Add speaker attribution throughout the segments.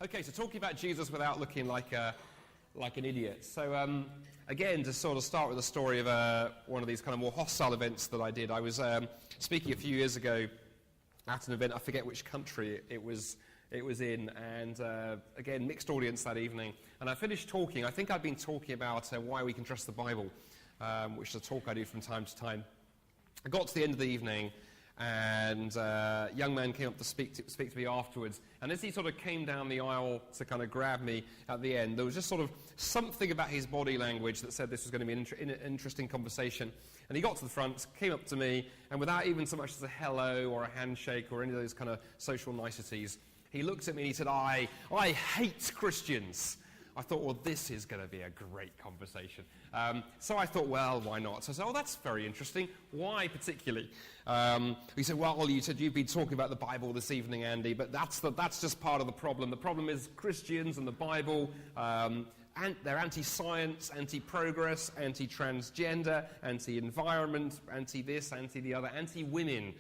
Speaker 1: Okay, so talking about Jesus without looking like an idiot. So again, to sort of start with the story of one of these kind of more hostile events that I did. I was speaking a few years ago at an event. I forget which country it was in, and again, mixed audience that evening. And I finished talking. I think I'd been talking about why we can trust the Bible, which is a talk I do from time to time. I got to the end of the evening, and a young man came up to speak to me afterwards. And as he sort of came down the aisle to kind of grab me at the end, there was just sort of something about his body language that said this was going to be an interesting conversation. And he got to the front, came up to me, and without even so much as a hello or a handshake or any of those kind of social niceties, he looked at me and he said, I hate Christians. I thought, well, this is going to be a great conversation. So I thought, well, why not? So I said, oh, that's very interesting. Why particularly? He said, well, you said you've been talking about the Bible this evening, Andy, but that's just part of the problem. The problem is Christians and the Bible, and they're anti-science, anti-progress, anti-transgender, anti-environment, anti-this, anti-the other, anti-women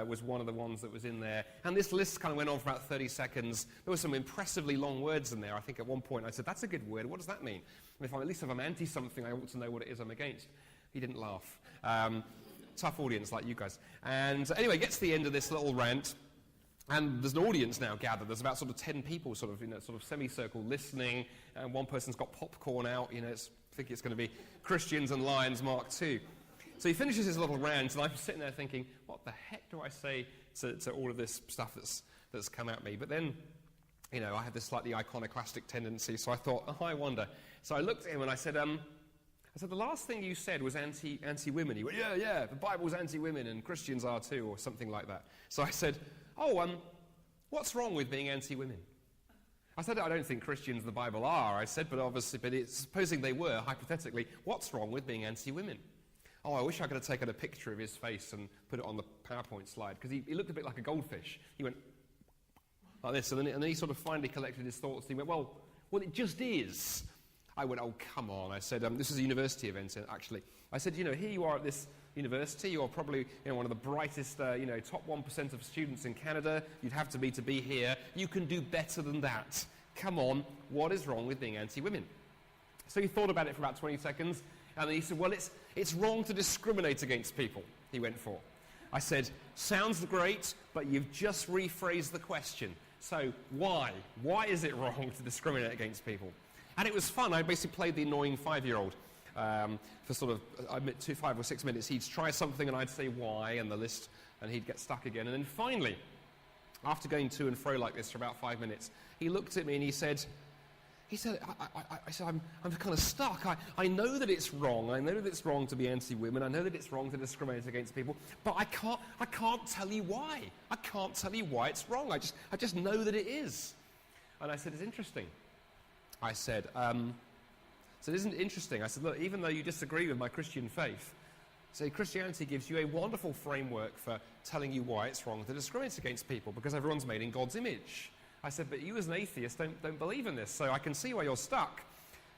Speaker 1: was one of the ones that was in there. And this list kind of went on for about 30 seconds. There were some impressively long words in there. I think at one point I said, that's a good word. What does that mean? And at least if I'm anti-something, I ought to know what it is I'm against. He didn't laugh. Tough audience like you guys. And anyway, gets to the end of this little rant. And there's an audience now gathered. There's about sort of 10 people sort of in a sort of semicircle listening. And one person's got popcorn out. I think it's going to be Christians and Lions Mark II. So he finishes his little rant, and I'm sitting there thinking, what the heck do I say to all of this stuff that's come at me? But then, I have this slightly iconoclastic tendency, so I thought, oh, I wonder. So I looked at him and I said, the last thing you said was anti-women. He went, yeah, the Bible's anti-women and Christians are too, or something like that. So I said, what's wrong with being anti-women? I said, I don't think Christians and the Bible are. I said, but supposing they were, hypothetically, what's wrong with being anti-women? Oh, I wish I could have taken a picture of his face and put it on the PowerPoint slide, because he looked a bit like a goldfish. He went like this, and then he sort of finally collected his thoughts, and he went, well, it just is. I went, oh, come on. I said, this is a university event, actually. I said, here you are at this university. You're probably one of the brightest, top 1% of students in Canada. You'd have to be here. You can do better than that. Come on, what is wrong with being anti-women? So he thought about it for about 20 seconds, and then he said, well, it's wrong to discriminate against people, he went for. I said, sounds great, but you've just rephrased the question. So why? Why is it wrong to discriminate against people? And it was fun. I basically played the annoying 5-year-old for sort of 5 or 6 minutes. He'd try something and I'd say why and the list, and he'd get stuck again. And then finally, after going to and fro like this for about 5 minutes, he looked at me and he said, I'm kind of stuck. I know that it's wrong. I know that it's wrong to be anti-women. I know that it's wrong to discriminate against people. But I can't tell you why. I can't tell you why it's wrong. I just know that it is. And I said, it's interesting. I said, so isn't it interesting? I said, look, even though you disagree with my Christian faith, Christianity gives you a wonderful framework for telling you why it's wrong to discriminate against people, because everyone's made in God's image. I said, but you as an atheist don't believe in this, so I can see why you're stuck.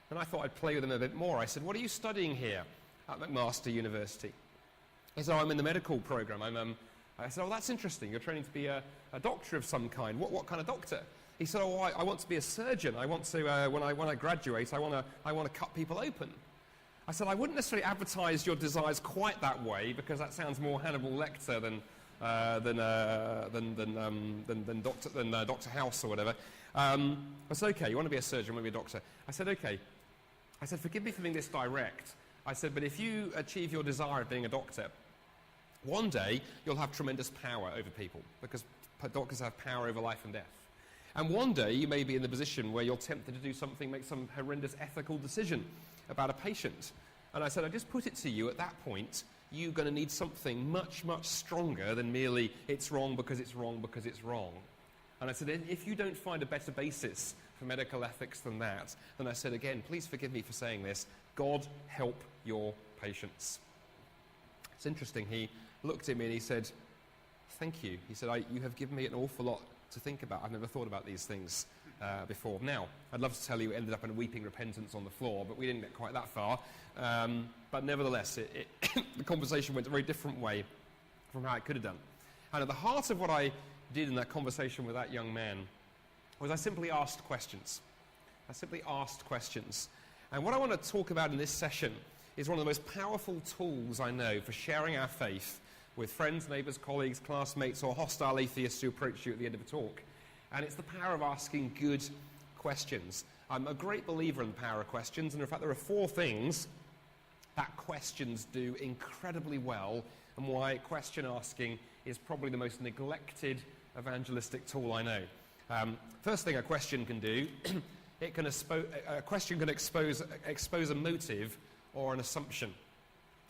Speaker 1: And I thought I'd play with him a bit more. I said, what are you studying here at McMaster University? He said, I'm in the medical program. I said, oh, that's interesting. You're training to be a doctor of some kind. What kind of doctor? He said, oh, I want to be a surgeon. I want to, when I graduate, I want to cut people open. I said, I wouldn't necessarily advertise your desires quite that way, because that sounds more Hannibal Lecter than Dr. House or whatever. I said, okay, you want to be a surgeon, you want to be a doctor. I said, okay. I said, forgive me for being this direct. I said, but if you achieve your desire of being a doctor, one day you'll have tremendous power over people, because doctors have power over life and death. And one day you may be in the position where you're tempted to do something, make some horrendous ethical decision about a patient. And I said, I just put it to you, at that point, you're going to need something much, much stronger than merely it's wrong because it's wrong because it's wrong. And I said, if you don't find a better basis for medical ethics than that, then I said, again, please forgive me for saying this, God help your patients. It's interesting, he looked at me and he said, thank you. He said, you have given me an awful lot to think about. I've never thought about these things before. Now, I'd love to tell you it ended up in a weeping repentance on the floor, but we didn't get quite that far. But nevertheless, the conversation went a very different way from how it could have done. And at the heart of what I did in that conversation with that young man was I simply asked questions. I simply asked questions. And what I want to talk about in this session is one of the most powerful tools I know for sharing our faith with friends, neighbours, colleagues, classmates, or hostile atheists who approach you at the end of a talk. And it's the power of asking good questions. I'm a great believer in the power of questions, and in fact there are 4 things that questions do incredibly well, and why question asking is probably the most neglected evangelistic tool I know. First thing a question can do, a question can expose a motive or an assumption.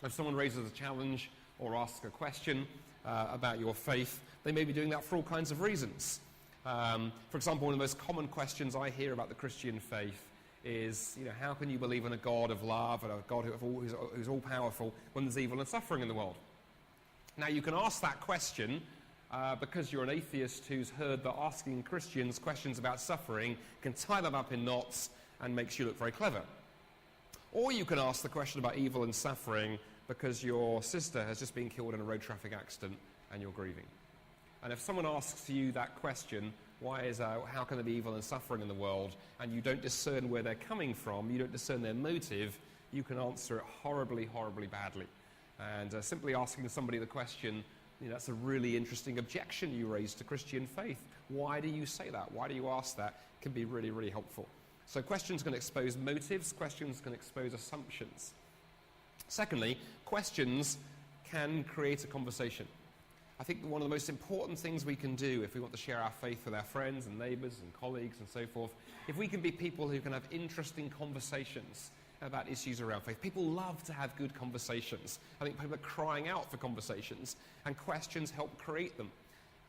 Speaker 1: If someone raises a challenge or asks a question about your faith, they may be doing that for all kinds of reasons. For example, one of the most common questions I hear about the Christian faith is, how can you believe in a God of love and a God who's all-powerful when there's evil and suffering in the world? Now, you can ask that question because you're an atheist who's heard that asking Christians questions about suffering can tie them up in knots and makes you look very clever. Or you can ask the question about evil and suffering because your sister has just been killed in a road traffic accident and you're grieving. And if someone asks you that question, how can there be evil and suffering in the world, and you don't discern where they're coming from, you don't discern their motive, you can answer it horribly, horribly badly. And simply asking somebody the question, that's a really interesting objection you raise to Christian faith. Why do you say that? Why do you ask that? Can be really, really helpful. So questions can expose motives, questions can expose assumptions. Secondly, questions can create a conversation. I think one of the most important things we can do if we want to share our faith with our friends and neighbours and colleagues and so forth, if we can be people who can have interesting conversations about issues around faith. People love to have good conversations. I think people are crying out for conversations, and questions help create them.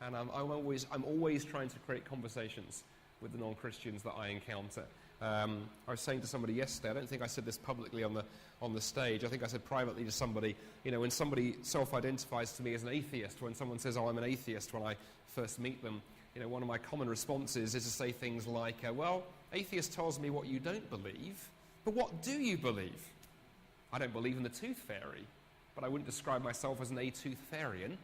Speaker 1: And I'm always trying to create conversations with the non-Christians that I encounter. I was saying to somebody yesterday, I don't think I said this publicly on the stage, I think I said privately to somebody, when somebody self-identifies to me as an atheist, when someone says, I'm an atheist when I first meet them, one of my common responses is to say things like, atheist tells me what you don't believe, but what do you believe? I don't believe in the tooth fairy, but I wouldn't describe myself as an a-tooth-farian,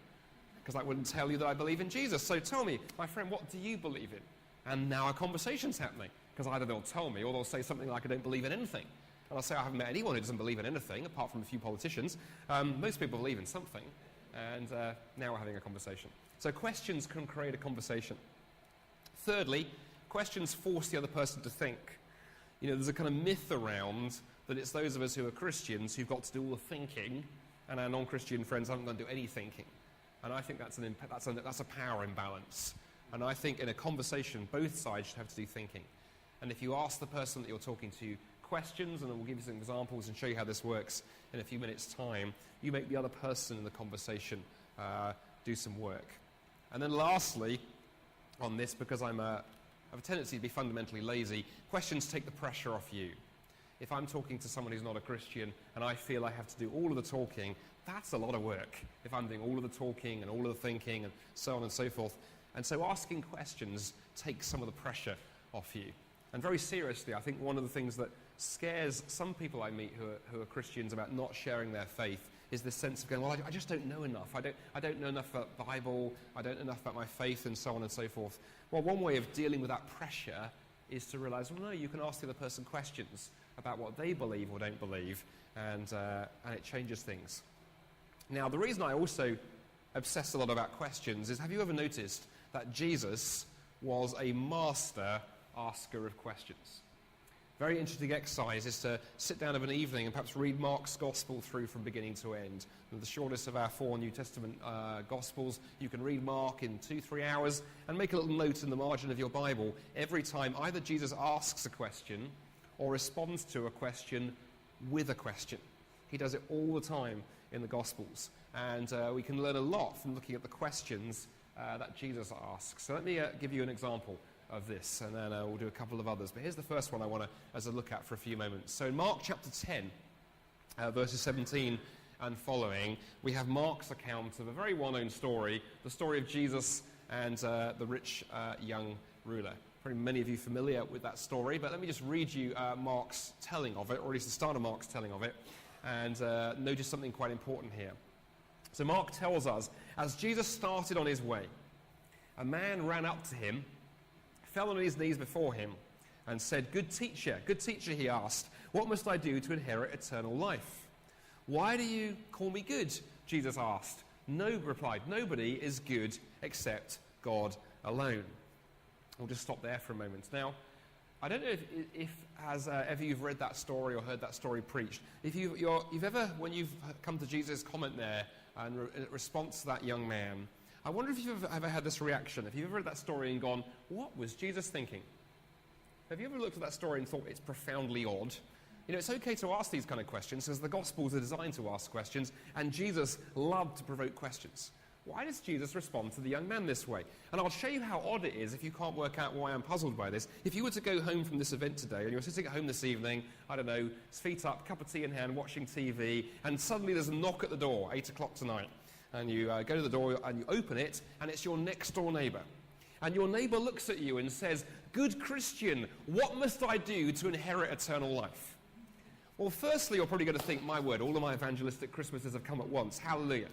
Speaker 1: because I wouldn't tell you that I believe in Jesus. So tell me, my friend, what do you believe in? And now a conversation's happening, because either they'll tell me or they'll say something like, I don't believe in anything. And I'll say, I haven't met anyone who doesn't believe in anything, apart from a few politicians. Most people believe in something, and now we're having a conversation. So questions can create a conversation. Thirdly, questions force the other person to think. There's a kind of myth around that it's those of us who are Christians who've got to do all the thinking, and our non-Christian friends haven't got to do any thinking. And I think that's a power imbalance. And I think in a conversation, both sides should have to do thinking. And if you ask the person that you're talking to questions, and we'll give you some examples and show you how this works in a few minutes' time, you make the other person in the conversation do some work. And then lastly, on this, because I have a tendency to be fundamentally lazy, questions take the pressure off you. If I'm talking to someone who's not a Christian and I feel I have to do all of the talking, that's a lot of work. If I'm doing all of the talking and all of the thinking and so on and so forth. And so asking questions takes some of the pressure off you. And very seriously, I think one of the things that scares some people I meet who are Christians about not sharing their faith is this sense of going, I just don't know enough. I don't know enough about the Bible. I don't know enough about my faith, and so on and so forth. Well, one way of dealing with that pressure is to realize, no, you can ask the other person questions about what they believe or don't believe, and it changes things. Now, the reason I also obsess a lot about questions is, have you ever noticed that Jesus was a master asker of questions? Very interesting exercise is to sit down of an evening and perhaps read Mark's Gospel through from beginning to end. The shortest of our 4 New Testament Gospels. You can read Mark in 2-3 hours and make a little note in the margin of your Bible every time either Jesus asks a question or responds to a question with a question. He does it all the time in the Gospels. And we can learn a lot from looking at the questions that Jesus asks. So let me give you an example of this, and then we'll do a couple of others. But here's the first one I want to as a look at for a few moments. So in Mark chapter 10, verses 17 and following, we have Mark's account of a very well-known story, the story of Jesus and the rich young ruler. Probably many of you familiar with that story, but let me just read you Mark's telling of it, or at least the start of Mark's telling of it, and notice something quite important here. So Mark tells us, as Jesus started on his way, a man ran up to him, fell on his knees before him and said, good teacher, he asked, what must I do to inherit eternal life? Why do you call me good? Jesus asked. No, replied, nobody is good except God alone. We'll just stop there for a moment. Now, I don't know if ever you've read that story or heard that story preached. If you've ever, when you've come to Jesus' comment there and in response to that young man, I wonder if you've ever had this reaction. If you've ever read that story and gone, what was Jesus thinking? Have you ever looked at that story and thought it's profoundly odd? You know, it's okay to ask these kind of questions because the Gospels are designed to ask questions, and Jesus loved to provoke questions. Why does Jesus respond to the young man this way? And I'll show you how odd it is if you can't work out why I'm puzzled by this. If you were to go home from this event today and you're sitting at home this evening, I don't know, feet up, cup of tea in hand, watching TV, and suddenly there's a knock at the door, 8 o'clock tonight, and you go to the door and you open it, and it's your next door neighbour. And your neighbour looks at you and says, good Christian, what must I do to inherit eternal life? Well, firstly, you're probably going to think, my word, all of my evangelistic Christmases have come at once. Hallelujah.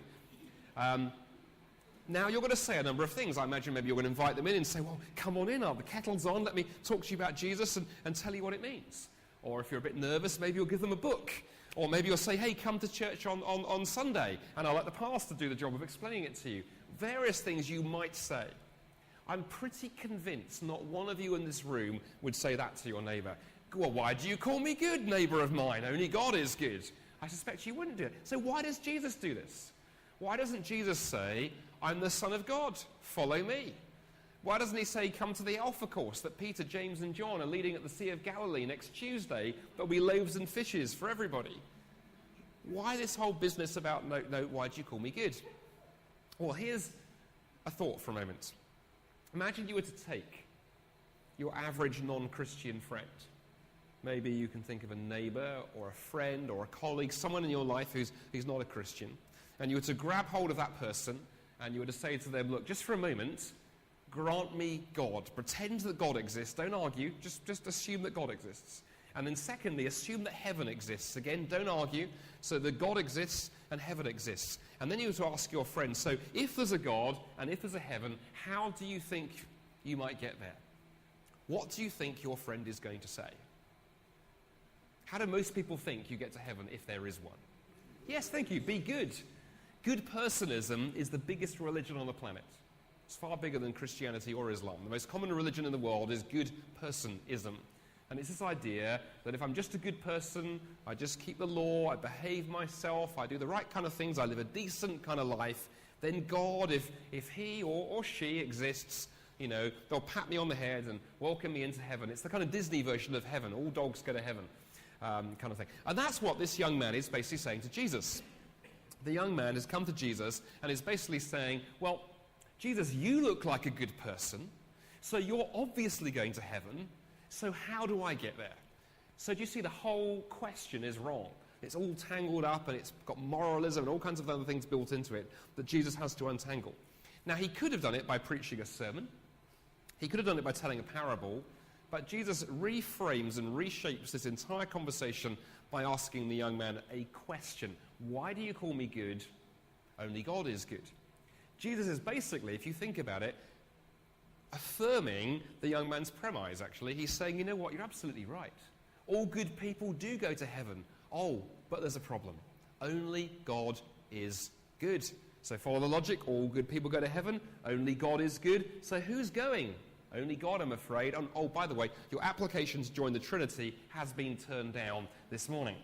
Speaker 1: Now, you're going to say a number of things. I imagine maybe you're going to invite them in and say, well, come on in, the kettle's on, let me talk to you about Jesus and tell you what it means. Or if you're a bit nervous, maybe you'll give them a book. Or maybe you'll say, hey, come to church on Sunday, and I'll let the pastor do the job of explaining it to you. Various things you might say. I'm pretty convinced not one of you in this room would say that to your neighbour. Well, why do you call me good, neighbour of mine? Only God is good. I suspect you wouldn't do it. So why does Jesus do this? Why doesn't Jesus say, I'm the Son of God, follow me? Why doesn't he say, come to the Alpha course that Peter, James and John are leading at the Sea of Galilee next Tuesday? There'll be loaves and fishes for everybody. Why this whole business about, no, why do you call me good? Well, here's a thought for a moment. Imagine you were to take your average non-Christian friend. Maybe you can think of a neighbour or a friend or a colleague, someone in your life who's not a Christian, and you were to grab hold of that person and you were to say to them, look, just for a moment, grant me God. Pretend that God exists. Don't argue. Just assume that God exists. And then secondly, assume that heaven exists. Again, don't argue. So that God exists and heaven exists. And then you were to ask your friend, so if there's a God and if there's a heaven, how do you think you might get there? What do you think your friend is going to say? How do most people think you get to heaven if there is one? Yes, thank you. Be good. Good personism is the biggest religion on the planet. It's far bigger than Christianity or Islam. The most common religion in the world is good personism. And it's this idea that if I'm just a good person, I just keep the law, I behave myself, I do the right kind of things, I live a decent kind of life, then God, if he or she exists, you know, they'll pat me on the head and welcome me into heaven. It's the kind of Disney version of heaven. All dogs go to heaven kind of thing. And that's what this young man is basically saying to Jesus. The young man has come to Jesus and is basically saying, well, Jesus, you look like a good person, so you're obviously going to heaven, so how do I get there? So do you see the whole question is wrong? It's all tangled up and it's got moralism and all kinds of other things built into it that Jesus has to untangle. Now, he could have done it by preaching a sermon. He could have done it by telling a parable. But Jesus reframes and reshapes this entire conversation by asking the young man a question. Why do you call me good? Only God is good. Jesus is basically, if you think about it, affirming the young man's premise, actually. He's saying, you know what, you're absolutely right. All good people do go to heaven. Oh, but there's a problem. Only God is good. So follow the logic, all good people go to heaven. Only God is good. So who's going? Only God, I'm afraid. And, oh, by the way, your application to join the Trinity has been turned down this morning.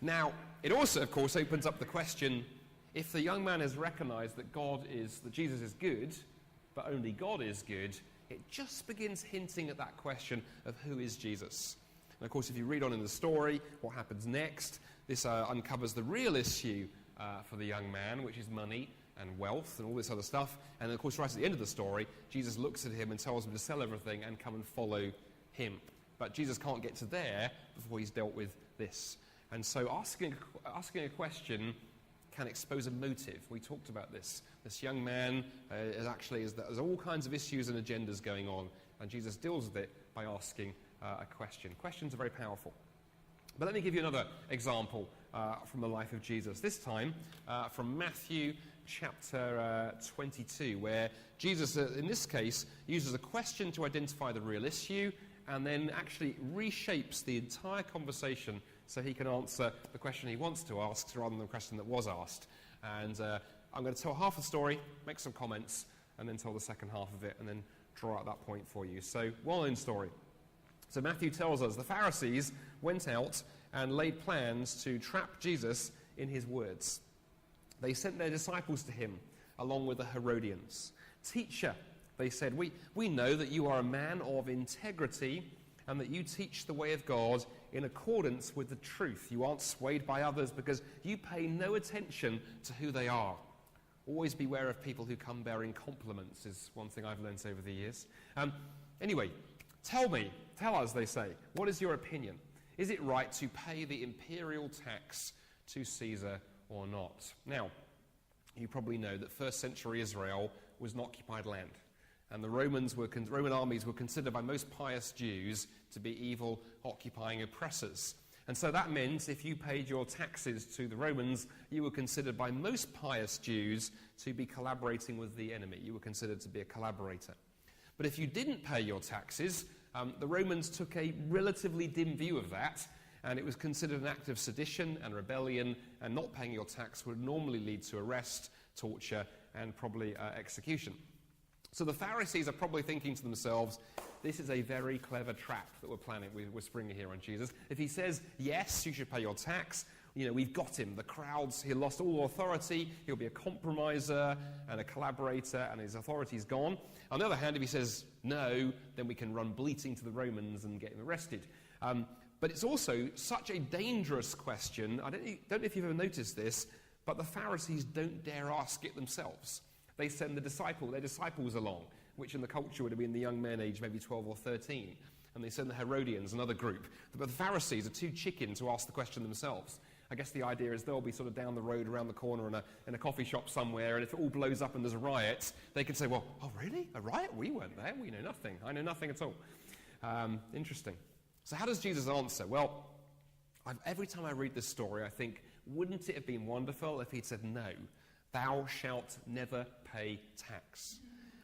Speaker 1: Now, it also, of course, opens up the question, if the young man has recognized that Jesus is good, but only God is good, it just begins hinting at that question of who is Jesus. And, of course, if you read on in the story, what happens next, this uncovers the real issue for the young man, which is money and wealth and all this other stuff. And of course, right at the end of the story, Jesus looks at him and tells him to sell everything and come and follow him. But Jesus can't get to there before he's dealt with this. And so asking a question can expose a motive. We talked about this. This young man there's all kinds of issues and agendas going on, and Jesus deals with it by asking a question. Questions are very powerful. But let me give you another example from the life of Jesus. This time from Matthew chapter 22, where Jesus, in this case, uses a question to identify the real issue and then actually reshapes the entire conversation so he can answer the question he wants to ask rather than the question that was asked. And I'm going to tell half the story, make some comments, and then tell the second half of it, and then draw out that point for you. So, well-known story. So Matthew tells us the Pharisees went out and laid plans to trap Jesus in his words. They sent their disciples to him, along with the Herodians. "Teacher," they said, we know that you are a man of integrity and that you teach the way of God in accordance with the truth. You aren't swayed by others because you pay no attention to who they are. Always beware of people who come bearing compliments is one thing I've learnt over the years. Anyway, tell us, they say, what is your opinion? Is it right to pay the imperial tax to Caesar or not? Now, you probably know that first century Israel was an occupied land. And the Roman armies were considered by most pious Jews to be evil, occupying oppressors. And so that meant if you paid your taxes to the Romans, you were considered by most pious Jews to be collaborating with the enemy. You were considered to be a collaborator. But if you didn't pay your taxes, the Romans took a relatively dim view of that, and it was considered an act of sedition and rebellion, and not paying your tax would normally lead to arrest, torture, and probably execution. So the Pharisees are probably thinking to themselves, this is a very clever trap that we're springing here on Jesus. If he says, yes, you should pay your tax, we've got him. The crowds, he lost all authority, he'll be a compromiser and a collaborator, and his authority's gone. On the other hand, if he says no, then we can run bleating to the Romans and get him arrested. But it's also such a dangerous question. I don't know if you've ever noticed this, but the Pharisees don't dare ask it themselves. They send their disciples along, which in the culture would have been the young men aged maybe 12 or 13. And they send the Herodians, another group. But the Pharisees are too chicken to ask the question themselves. I guess the idea is they'll be sort of down the road, around the corner in a coffee shop somewhere, and if it all blows up and there's a riot, they can say, well, oh really? A riot? We weren't there. We know nothing. I know nothing at all. Interesting. So how does Jesus answer? Well, every time I read this story, I think, wouldn't it have been wonderful if he'd said, no, thou shalt never pay tax?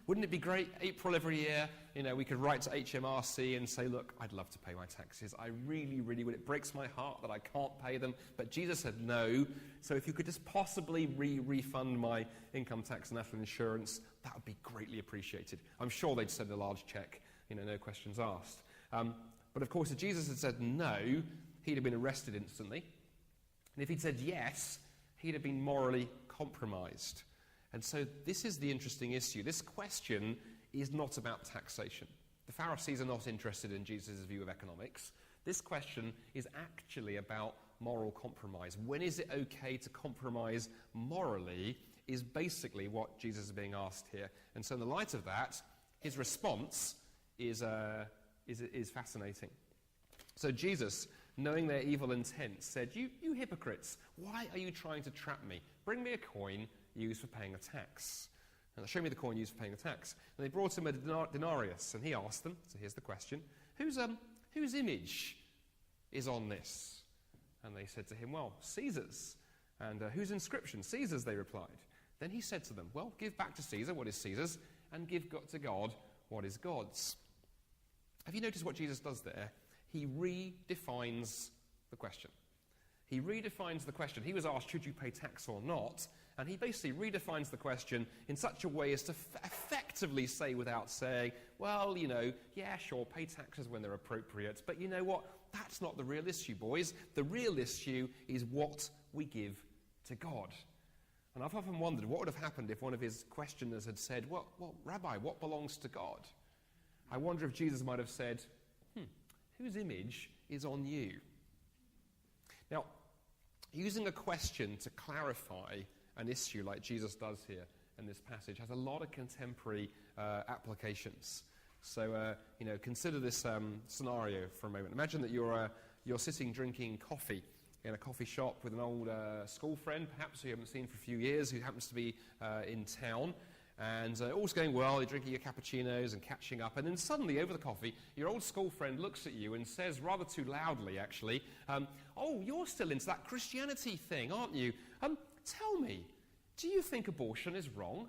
Speaker 1: Wouldn't it be great, April every year, we could write to HMRC and say, look, I'd love to pay my taxes. I really, really would. It breaks my heart that I can't pay them. But Jesus said no. So if you could just possibly refund my income tax and national insurance, that would be greatly appreciated. I'm sure they'd send a large check, no questions asked. But of course, if Jesus had said no, he'd have been arrested instantly. And if he'd said yes, he'd have been morally compromised. And so this is the interesting issue. This question is not about taxation. The Pharisees are not interested in Jesus' view of economics. This question is actually about moral compromise. When is it okay to compromise morally is basically what Jesus is being asked here. And so in the light of that, his response is fascinating. So Jesus, knowing their evil intent, said, you hypocrites, why are you trying to trap me? Bring me a coin used for paying a tax. And show me the coin used for paying a tax. And they brought him a denarius, and he asked them, so here's the question, whose image is on this? And they said to him, well, Caesar's. And whose inscription? Caesar's, they replied. Then he said to them, well, give back to Caesar what is Caesar's, and give to God what is God's. Have you noticed what Jesus does there? He redefines the question. He redefines the question. He was asked, should you pay tax or not? And he basically redefines the question in such a way as to effectively say without saying, well, yeah, sure, pay taxes when they're appropriate. But you know what? That's not the real issue, boys. The real issue is what we give to God. And I've often wondered what would have happened if one of his questioners had said, well, Rabbi, what belongs to God? I wonder if Jesus might have said, whose image is on you? Now, using a question to clarify an issue like Jesus does here in this passage has a lot of contemporary applications. So, consider this scenario for a moment. Imagine that you're sitting drinking coffee in a coffee shop with an old school friend, perhaps who you haven't seen for a few years, who happens to be in town. And all's going well, you're drinking your cappuccinos and catching up, and then suddenly, over the coffee, your old school friend looks at you and says, rather too loudly actually, oh, you're still into that Christianity thing, aren't you? Tell me, Do you think abortion is wrong?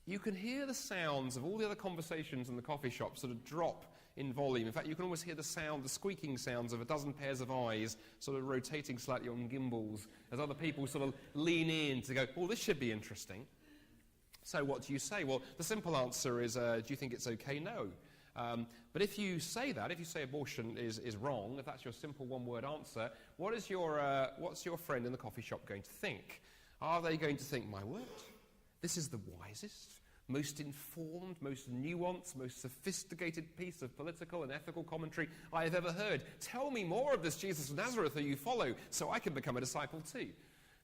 Speaker 1: You can hear the sounds of all the other conversations in the coffee shop sort of drop in volume. In fact, you can almost hear the squeaking sounds of a dozen pairs of eyes sort of rotating slightly on gimbals as other people sort of lean in to go, this should be interesting. So what do you say? Well, the simple answer is, do you think it's okay? No. But if you say that, if you say abortion is wrong, if that's your simple one-word answer, what's your friend in the coffee shop going to think? Are they going to think, my word, this is the wisest, most informed, most nuanced, most sophisticated piece of political and ethical commentary I have ever heard. Tell me more of this Jesus of Nazareth who you follow so I can become a disciple too.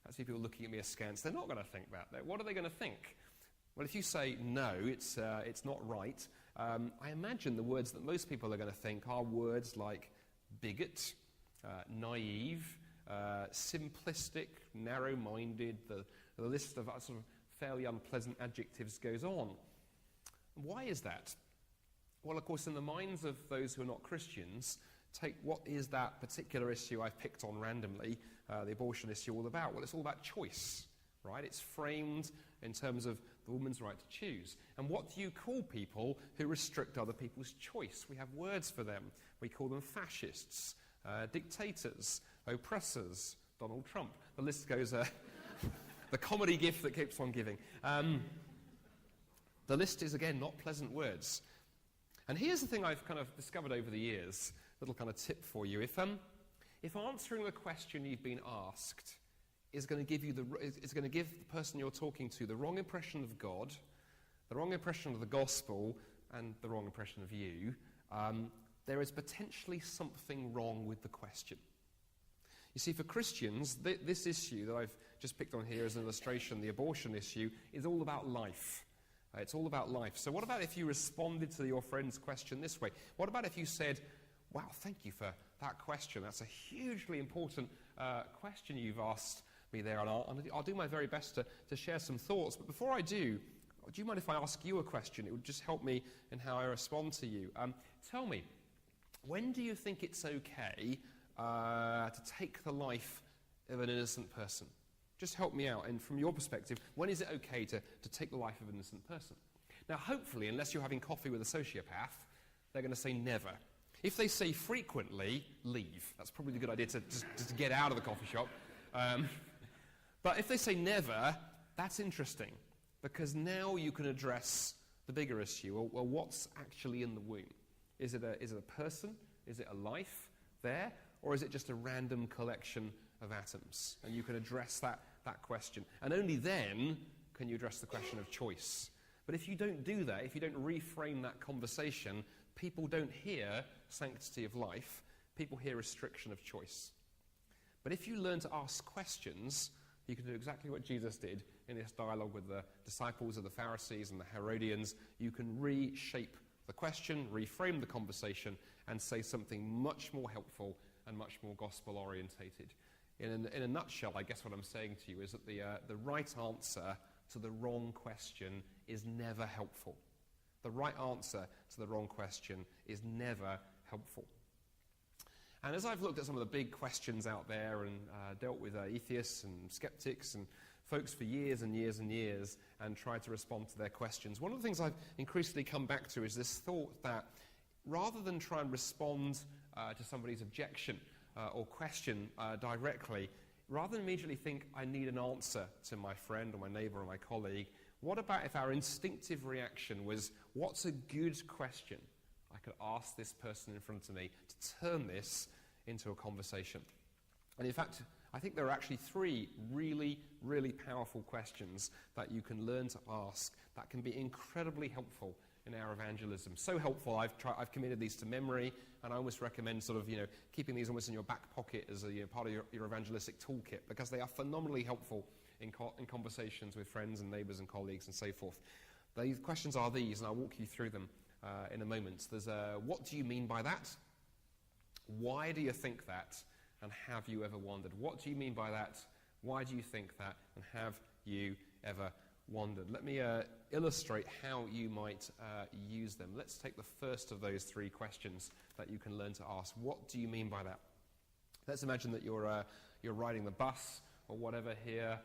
Speaker 1: That's people looking at me askance. They're not going to think that. What are they going to think? Well, if you say, no, it's not right, I imagine the words that most people are going to think are words like bigot, naive, simplistic, narrow-minded. The list of sort of fairly unpleasant adjectives goes on. Why is that? Well, of course, in the minds of those who are not Christians, take what is that particular issue I've picked on randomly, the abortion issue, all about? Well, it's all about choice, right? It's framed in terms of the woman's right to choose. And what do you call people who restrict other people's choice? We have words for them. We call them fascists, dictators, oppressors, Donald Trump. The list goes... the comedy gift that keeps on giving. The list is, again, not pleasant words. And here's the thing I've kind of discovered over the years, a little kind of tip for you. If answering the question you've been asked is going to give the person you're talking to the wrong impression of God, the wrong impression of the gospel, and the wrong impression of you, there is potentially something wrong with the question. You see, for Christians, this issue that I've just picked on here as an illustration, the abortion issue, is all about life. It's all about life. So what about if you responded to your friend's question this way? What about if you said, wow, thank you for that question. That's a hugely important question you've asked me there, and I'll do my very best to share some thoughts. But before I do you mind if I ask you a question? It would just help me in how I respond to you. Tell me, when do you think it's okay to take the life of an innocent person? Just help me out. And from your perspective, when is it okay to take the life of an innocent person? Now, hopefully, unless you're having coffee with a sociopath, they're going to say never. If they say frequently, leave. That's probably a good idea to get out of the coffee shop. But if they say never, that's interesting, because now you can address the bigger issue. Well, what's actually in the womb? Is it a person? Is it a life there? Or is it just a random collection of atoms? And you can address that question. And only then can you address the question of choice. But if you don't do that, if you don't reframe that conversation, people don't hear sanctity of life, people hear restriction of choice. But if you learn to ask questions, you can do exactly what Jesus did in this dialogue with the disciples of the Pharisees and the Herodians. You can reshape the question, reframe the conversation, and say something much more helpful and much more gospel-orientated. In a nutshell, I guess what I'm saying to you is that the right answer to the wrong question is never helpful. The right answer to the wrong question is never helpful. And as I've looked at some of the big questions out there and dealt with atheists and skeptics and folks for years and years and years and tried to respond to their questions, one of the things I've increasingly come back to is this thought that rather than try and respond to somebody's objection or question directly, rather than immediately think, I need an answer to my friend or my neighbour or my colleague, what about if our instinctive reaction was, what's a good question I could ask this person in front of me to turn this into a conversation? And in fact, I think there are actually 3 really, really powerful questions that you can learn to ask that can be incredibly helpful in our evangelism. So helpful, I've committed these to memory, and I almost recommend keeping these almost in your back pocket as a part of your evangelistic toolkit, because they are phenomenally helpful in conversations with friends and neighbours and colleagues and so forth. The questions are these, and I'll walk you through them in a moment. There's what do you mean by that? Why do you think that? And have you ever wondered? What do you mean by that? Why do you think that? And have you ever wondered? Let me illustrate how you might use them. Let's take the first of those 3 questions that you can learn to ask. What do you mean by that? Let's imagine that you're riding the bus or whatever here,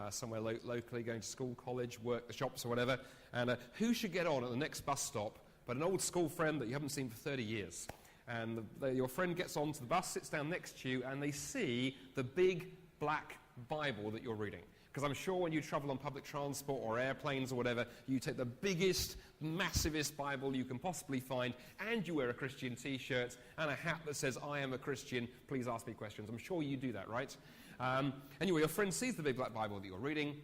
Speaker 1: somewhere locally, going to school, college, work, the shops or whatever, and who should get on at the next bus stop but an old school friend that you haven't seen for 30 years. And your friend gets onto the bus, sits down next to you, and they see the big black Bible that you're reading. Because I'm sure when you travel on public transport or airplanes or whatever, you take the biggest, massivest Bible you can possibly find, and you wear a Christian t-shirt and a hat that says, I am a Christian, please ask me questions. I'm sure you do that, right? Anyway, your friend sees the big black Bible that you're reading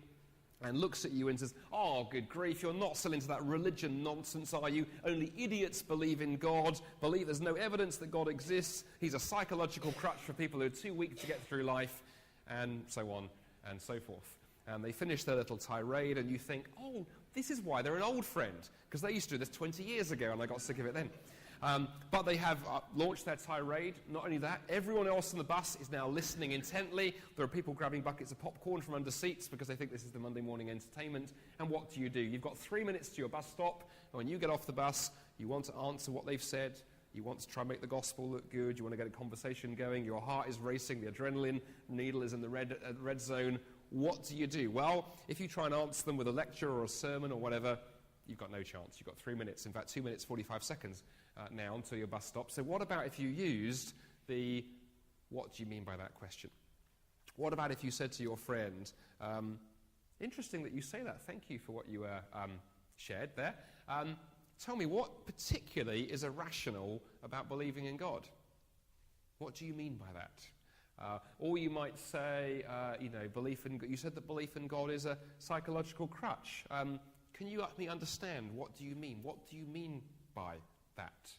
Speaker 1: and looks at you and says, oh, good grief, you're not still into that religion nonsense, are you? Only idiots believe in God, believe there's no evidence that God exists, he's a psychological crutch for people who are too weak to get through life, and so on and so forth. And they finish their little tirade, and you think, oh, this is why they're an old friend, because they used to do this 20 years ago, and I got sick of it then. But they have launched their tirade. Not only that, everyone else on the bus is now listening intently. There are people grabbing buckets of popcorn from under seats because they think this is the Monday morning entertainment. And what do? You've got 3 minutes to your bus stop, and when you get off the bus, you want to answer what they've said. You want to try and make the gospel look good. You want to get a conversation going. Your heart is racing. The adrenaline needle is in the red zone. What do? Well, if you try and answer them with a lecture or a sermon or whatever, you've got no chance. You've got 3 minutes, in fact 2 minutes 45 seconds now until your bus stops. So what about if you used the what do you mean by that question? What about if you said to your friend, interesting that you say that, thank you for what you shared there. Tell me, what particularly is irrational about believing in God? What do you mean by that? Or you might say, you said that belief in God is a psychological crutch. Can you help me understand? What do you mean? What do you mean by that?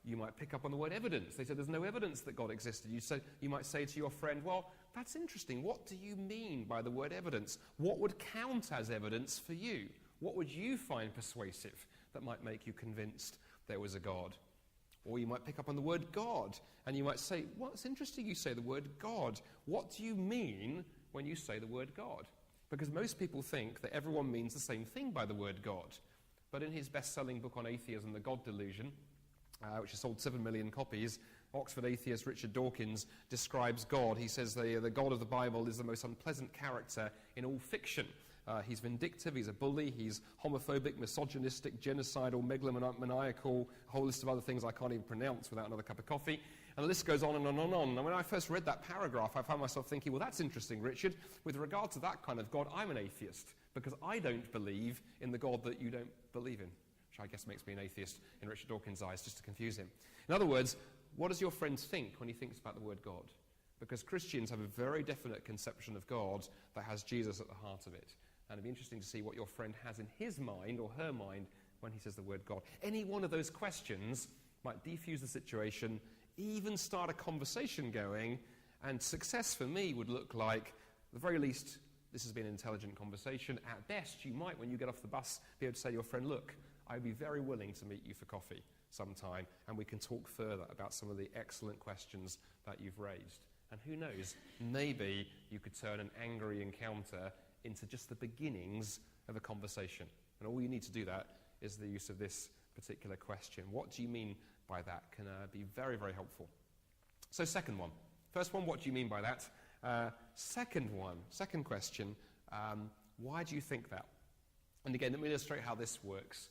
Speaker 1: You might pick up on the word evidence. They said there's no evidence that God existed. You might say to your friend, well, that's interesting. What do you mean by the word evidence? What would count as evidence for you? What would you find persuasive that might make you convinced there was a God? Or you might pick up on the word God, and you might say, well, it's interesting you say the word God. What do you mean when you say the word God? Because most people think that everyone means the same thing by the word God. But in his best-selling book on atheism, The God Delusion, which has sold 7 million copies, Oxford atheist Richard Dawkins describes God. He says the God of the Bible is the most unpleasant character in all fiction. He's vindictive, he's a bully, he's homophobic, misogynistic, genocidal, megalomaniacal, a whole list of other things I can't even pronounce without another cup of coffee. And the list goes on and on and on. And when I first read that paragraph, I found myself thinking, well, that's interesting, Richard. With regard to that kind of God, I'm an atheist, because I don't believe in the God that you don't believe in, which I guess makes me an atheist in Richard Dawkins' eyes, just to confuse him. In other words, what does your friend think when he thinks about the word God? Because Christians have a very definite conception of God that has Jesus at the heart of it. And it'd be interesting to see what your friend has in his mind or her mind when he says the word God. Any one of those questions might defuse the situation, even start a conversation going, and success for me would look like, at the very least, this has been an intelligent conversation. At best, you might, when you get off the bus, be able to say to your friend, look, I'd be very willing to meet you for coffee sometime, and we can talk further about some of the excellent questions that you've raised. And who knows, maybe you could turn an angry encounter into just the beginnings of a conversation. And all you need to do that is the use of this particular question. What do you mean by that? Can be very, very helpful. So second one. First one, what do you mean by that? Second question, why do you think that? And again, let me illustrate how this works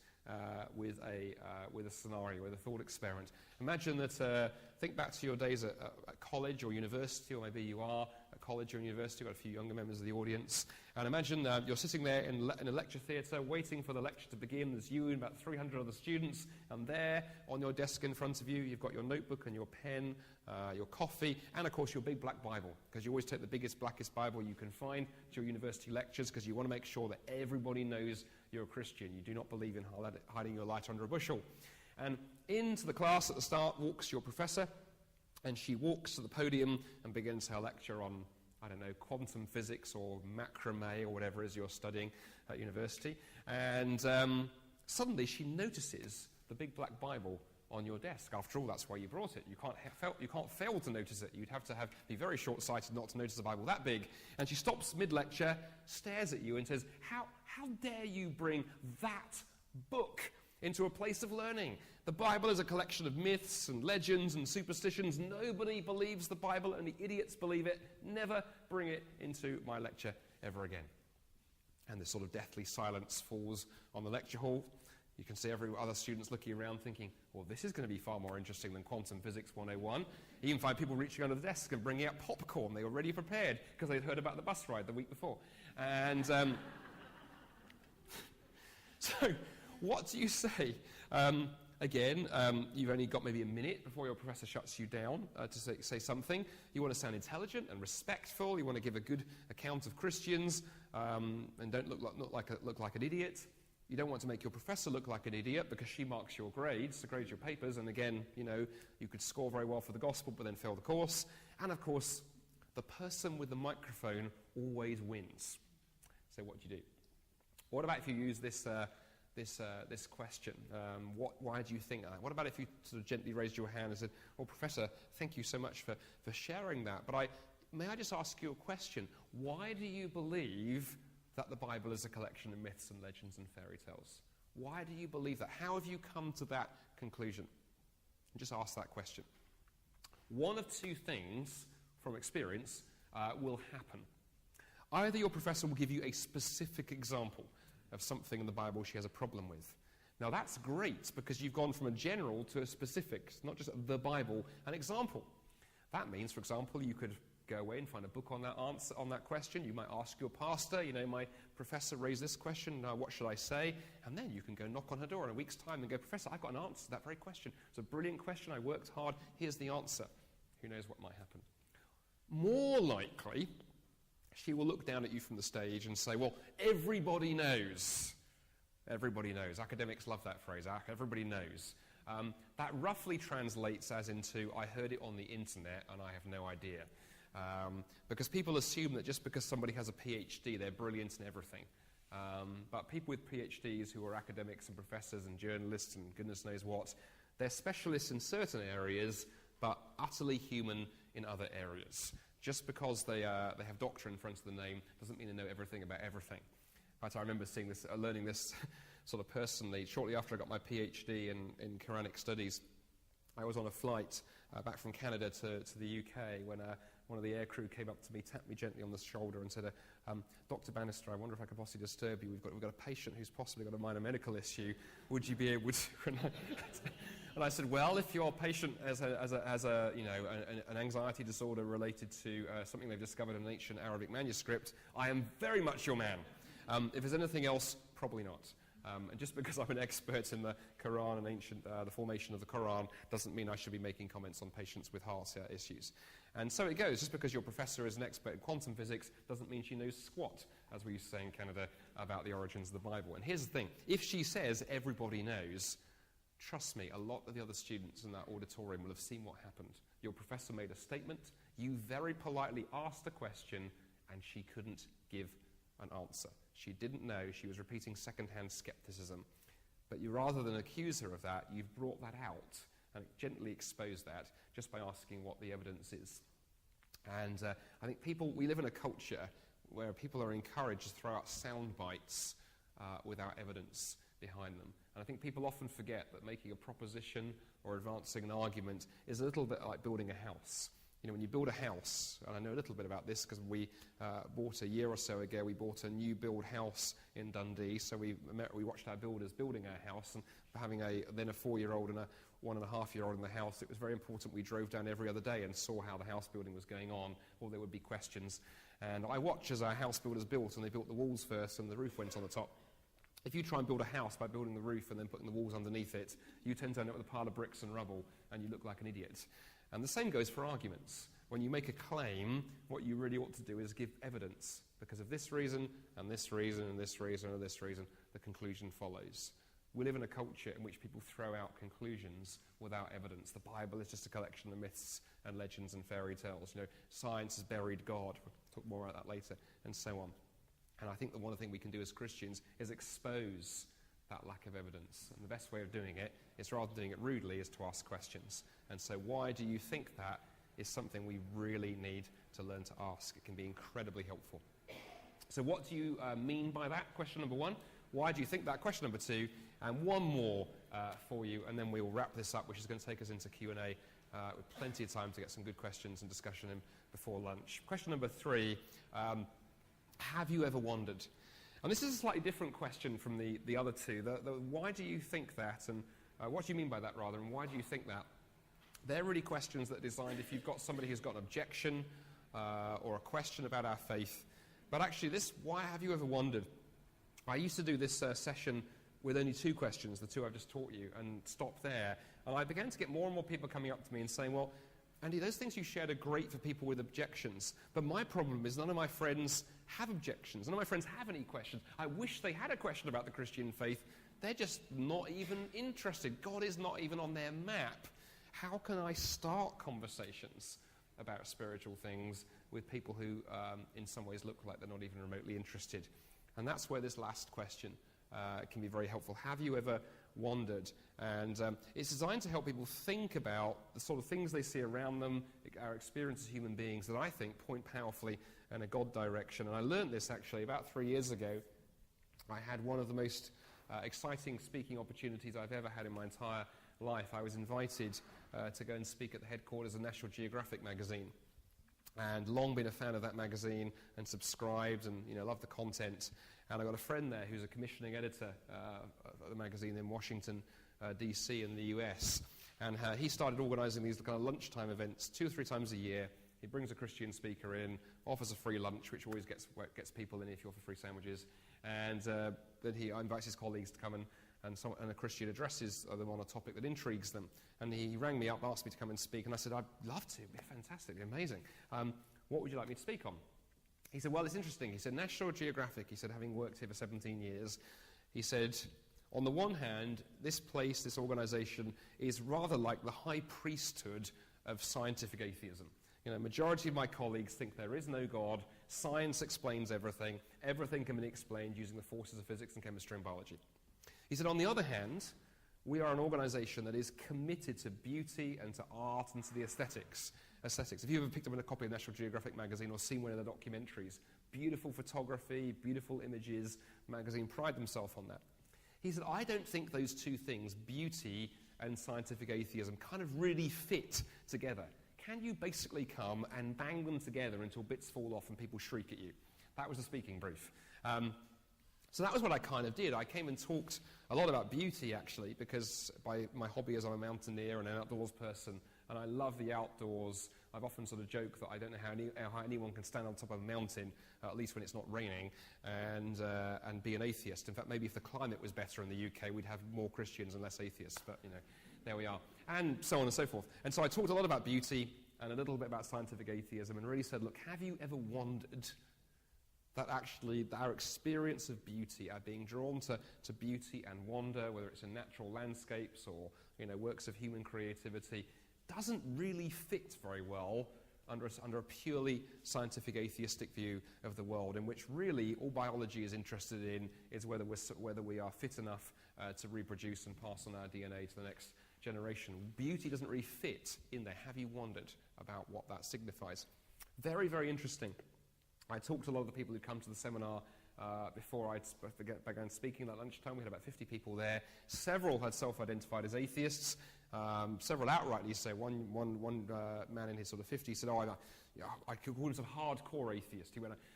Speaker 1: with a scenario, with a thought experiment. Imagine that, think back to your days at college or university, or maybe you are at college or university. We've got a few younger members of the audience. And imagine you're sitting there in a lecture theatre waiting for the lecture to begin. There's you and about 300 other students, and there on your desk in front of you, you've got your notebook and your pen, your coffee, and of course your big black Bible, because you always take the biggest, blackest Bible you can find to your university lectures, because you want to make sure that everybody knows you're a Christian. You do not believe in hiding your light under a bushel. And into the class at the start walks your professor, and she walks to the podium and begins her lecture on, I don't know, quantum physics or macrame or whatever it is you're studying at university. And suddenly she notices the big black Bible on your desk. After all, that's why you brought it. You can't fail to notice it. You'd have to be very short-sighted not to notice a Bible that big. And she stops mid-lecture, stares at you and says, how dare you bring that book into a place of learning. The Bible is a collection of myths and legends and superstitions. Nobody believes the Bible, only idiots believe it. Never bring it into my lecture ever again. And this sort of deathly silence falls on the lecture hall. You can see every other students looking around thinking, well, this is going to be far more interesting than Quantum Physics 101. You even find people reaching under the desk and bringing out popcorn. They were already prepared because they'd heard about the bus ride the week before. And so what do you say? Again, you've only got maybe a minute before your professor shuts you down to say something. You want to sound intelligent and respectful. You want to give a good account of Christians and don't look like an idiot. You don't want to make your professor look like an idiot because she marks your grades, so grades your papers, and again, you could score very well for the gospel but then fail the course. And of course, the person with the microphone always wins. So what do you do? What about if you use this question? Why do you think that? What about if you sort of gently raised your hand and said, well, Professor, thank you so much for sharing that, but may I just ask you a question? Why do you believe that the Bible is a collection of myths and legends and fairy tales? Why do you believe that? How have you come to that conclusion? And just ask that question. One of two things from experience will happen. Either your professor will give you a specific example of something in the Bible she has a problem with. Now that's great because you've gone from a general to a specific, not just the Bible, an example. That means, for example, you could go away and find a book on that answer, on that question. You might ask your pastor, my professor raised this question, what should I say? And then you can go knock on her door in a week's time and go, Professor, I've got an answer to that very question. It's a brilliant question, I worked hard, here's the answer. Who knows what might happen? More likely, she will look down at you from the stage and say, well, everybody knows. Everybody knows. Academics love that phrase, everybody knows. That roughly translates as into, I heard it on the internet and I have no idea. Because people assume that just because somebody has a PhD, they're brilliant in everything. But people with PhDs who are academics and professors and journalists and goodness knows what, they're specialists in certain areas, but utterly human in other areas. Just because they have doctor in front of the name doesn't mean they know everything about everything. In fact, I remember seeing this, learning this sort of personally. Shortly after I got my PhD in Quranic studies, I was on a flight back from Canada to the UK when one of the aircrew came up to me, tapped me gently on the shoulder and said, Dr. Bannister, I wonder if I could possibly disturb you. We've got a patient who's possibly got a minor medical issue. Would you be able to? And I said, well, if your patient has an anxiety disorder related to something they've discovered in an ancient Arabic manuscript, I am very much your man. If there's anything else, probably not. And just because I'm an expert in the Quran and the formation of the Quran doesn't mean I should be making comments on patients with heart issues. And so it goes. Just because your professor is an expert in quantum physics doesn't mean she knows squat, as we used to say in Canada, about the origins of the Bible. And here's the thing. If she says everybody knows, trust me, a lot of the other students in that auditorium will have seen what happened. Your professor made a statement, you very politely asked a question, and she couldn't give an answer. She didn't know, she was repeating second-hand skepticism. But rather than accuse her of that, you've brought that out and gently exposed that just by asking what the evidence is. And I think we live in a culture where people are encouraged to throw out sound bites without evidence behind them. And I think people often forget that making a proposition or advancing an argument is a little bit like building a house. When you build a house, and I know a little bit about this because we bought a year or so ago, we bought a new build house in Dundee, so we watched our builders building our house, and having then a 4-year-old and a 1.5-year-old in the house, it was very important we drove down every other day and saw how the house building was going on, or there would be questions. And I watched as our house builders built, and they built the walls first and the roof went on the top. If you try and build a house by building the roof and then putting the walls underneath it, you tend to end up with a pile of bricks and rubble, and you look like an idiot. And the same goes for arguments. When you make a claim, what you really ought to do is give evidence. Because of this reason, and this reason, and this reason, and this reason, the conclusion follows. We live in a culture in which people throw out conclusions without evidence. The Bible is just a collection of myths and legends and fairy tales. Science has buried God. We'll talk more about that later, and so on. And I think that one thing we can do as Christians is expose that lack of evidence. And the best way of doing it is, rather than doing it rudely, is to ask questions. And so why do you think that is something we really need to learn to ask. It can be incredibly helpful. So what do you mean by that? Question number one. Why do you think that? Question number two. And one more for you, and then we will wrap this up, which is going to take us into Q&A with plenty of time to get some good questions and discussion in before lunch. Question number 3, have you ever wondered? And this is a slightly different question from the other two. Why do you think that? And what do you mean by that, rather? And why do you think that? They're really questions that are designed if you've got somebody who's got an objection or a question about our faith. But actually, why have you ever wondered? I used to do this session with only 2 questions, the 2 I've just taught you, and stop there. And I began to get more and more people coming up to me and saying, well, Andy, those things you shared are great for people with objections, but my problem is none of my friends have objections. None of my friends have any questions. I wish they had a question about the Christian faith. They're just not even interested. God is not even on their map. How can I start conversations about spiritual things with people who in some ways look like they're not even remotely interested? And that's where this last question can be very helpful. Have you ever wondered? And it's designed to help people think about the sort of things they see around them, our experience as human beings, that I think point powerfully in a God direction. And I learned this actually about 3 years ago. I had one of the most exciting speaking opportunities I've ever had in my entire life. I was invited to go and speak at the headquarters of National Geographic magazine, and long been a fan of that magazine and subscribed and love the content. And I got a friend there who's a commissioning editor of the magazine in Washington, D.C. in the U.S. And he started organising these kind of lunchtime events 2 or 3 times a year. He brings a Christian speaker in, offers a free lunch, which always gets people in if you offer free sandwiches. And then he invites his colleagues to come and a Christian addresses them on a topic that intrigues them. And he rang me up, asked me to come and speak, and I said, I'd love to. It'd be fantastic, it'd be amazing. What would you like me to speak on? He said, well, it's interesting. He said, National Geographic, he said, having worked here for 17 years, he said, on the one hand, this place, this organisation, is rather like the high priesthood of scientific atheism. Majority of my colleagues think there is no God, science explains everything, everything can be explained using the forces of physics and chemistry and biology. He said, on the other hand, we are an organisation that is committed to beauty and to art and to the aesthetics. If you've ever picked up a copy of National Geographic magazine or seen one of their documentaries, beautiful photography, beautiful images, magazine pride themselves on that. He said, I don't think those 2 things, beauty and scientific atheism, kind of really fit together. Can you basically come and bang them together until bits fall off and people shriek at you? That was the speaking brief. So that was what I kind of did. I came and talked a lot about beauty, actually, because by my hobby is I'm a mountaineer and an outdoors person, and I love the outdoors. I've often sort of joked that I don't know how anyone can stand on top of a mountain, at least when it's not raining, and be an atheist. In fact, maybe if the climate was better in the UK, we'd have more Christians and less atheists, but, there we are. And so on and so forth. And so I talked a lot about beauty and a little bit about scientific atheism and really said, look, have you ever wondered that actually our experience of beauty, our being drawn to beauty and wonder, whether it's in natural landscapes or works of human creativity, doesn't really fit very well under a purely scientific atheistic view of the world, in which really all biology is interested in is whether we are fit enough to reproduce and pass on our DNA to the next generation. Beauty doesn't really fit in there. Have you wondered about what that signifies? Very, very interesting. I talked to a lot of the people who'd come to the seminar before I began speaking at lunchtime. We had about 50 people there. Several had self-identified as atheists. Several outrightly so. One man in his sort of 50s said, I could call him a hardcore atheist.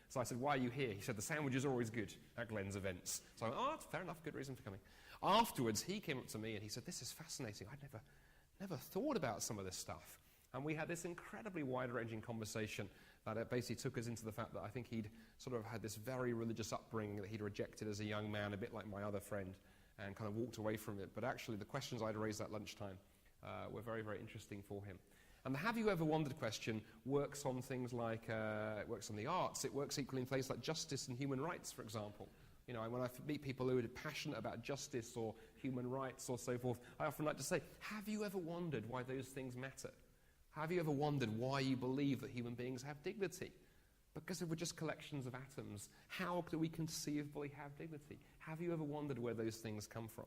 Speaker 1: So I said, why are you here? He said, the sandwiches are always good at Glenn's events. So I went, fair enough, good reason for coming. Afterwards, he came up to me and he said, this is fascinating. I'd never thought about some of this stuff. And we had this incredibly wide-ranging conversation that basically took us into the fact that I think he'd sort of had this very religious upbringing that he'd rejected as a young man, a bit like my other friend, and kind of walked away from it. But actually, the questions I'd raised at lunchtime were very, very interesting for him. And the have you ever wondered question works on things like, it works on the arts, it works equally in places like justice and human rights, for example. When I meet people who are passionate about justice or human rights or so forth, I often like to say, have you ever wondered why those things matter? Have you ever wondered why you believe that human beings have dignity? Because if we're just collections of atoms, how do we conceivably have dignity? Have you ever wondered where those things come from?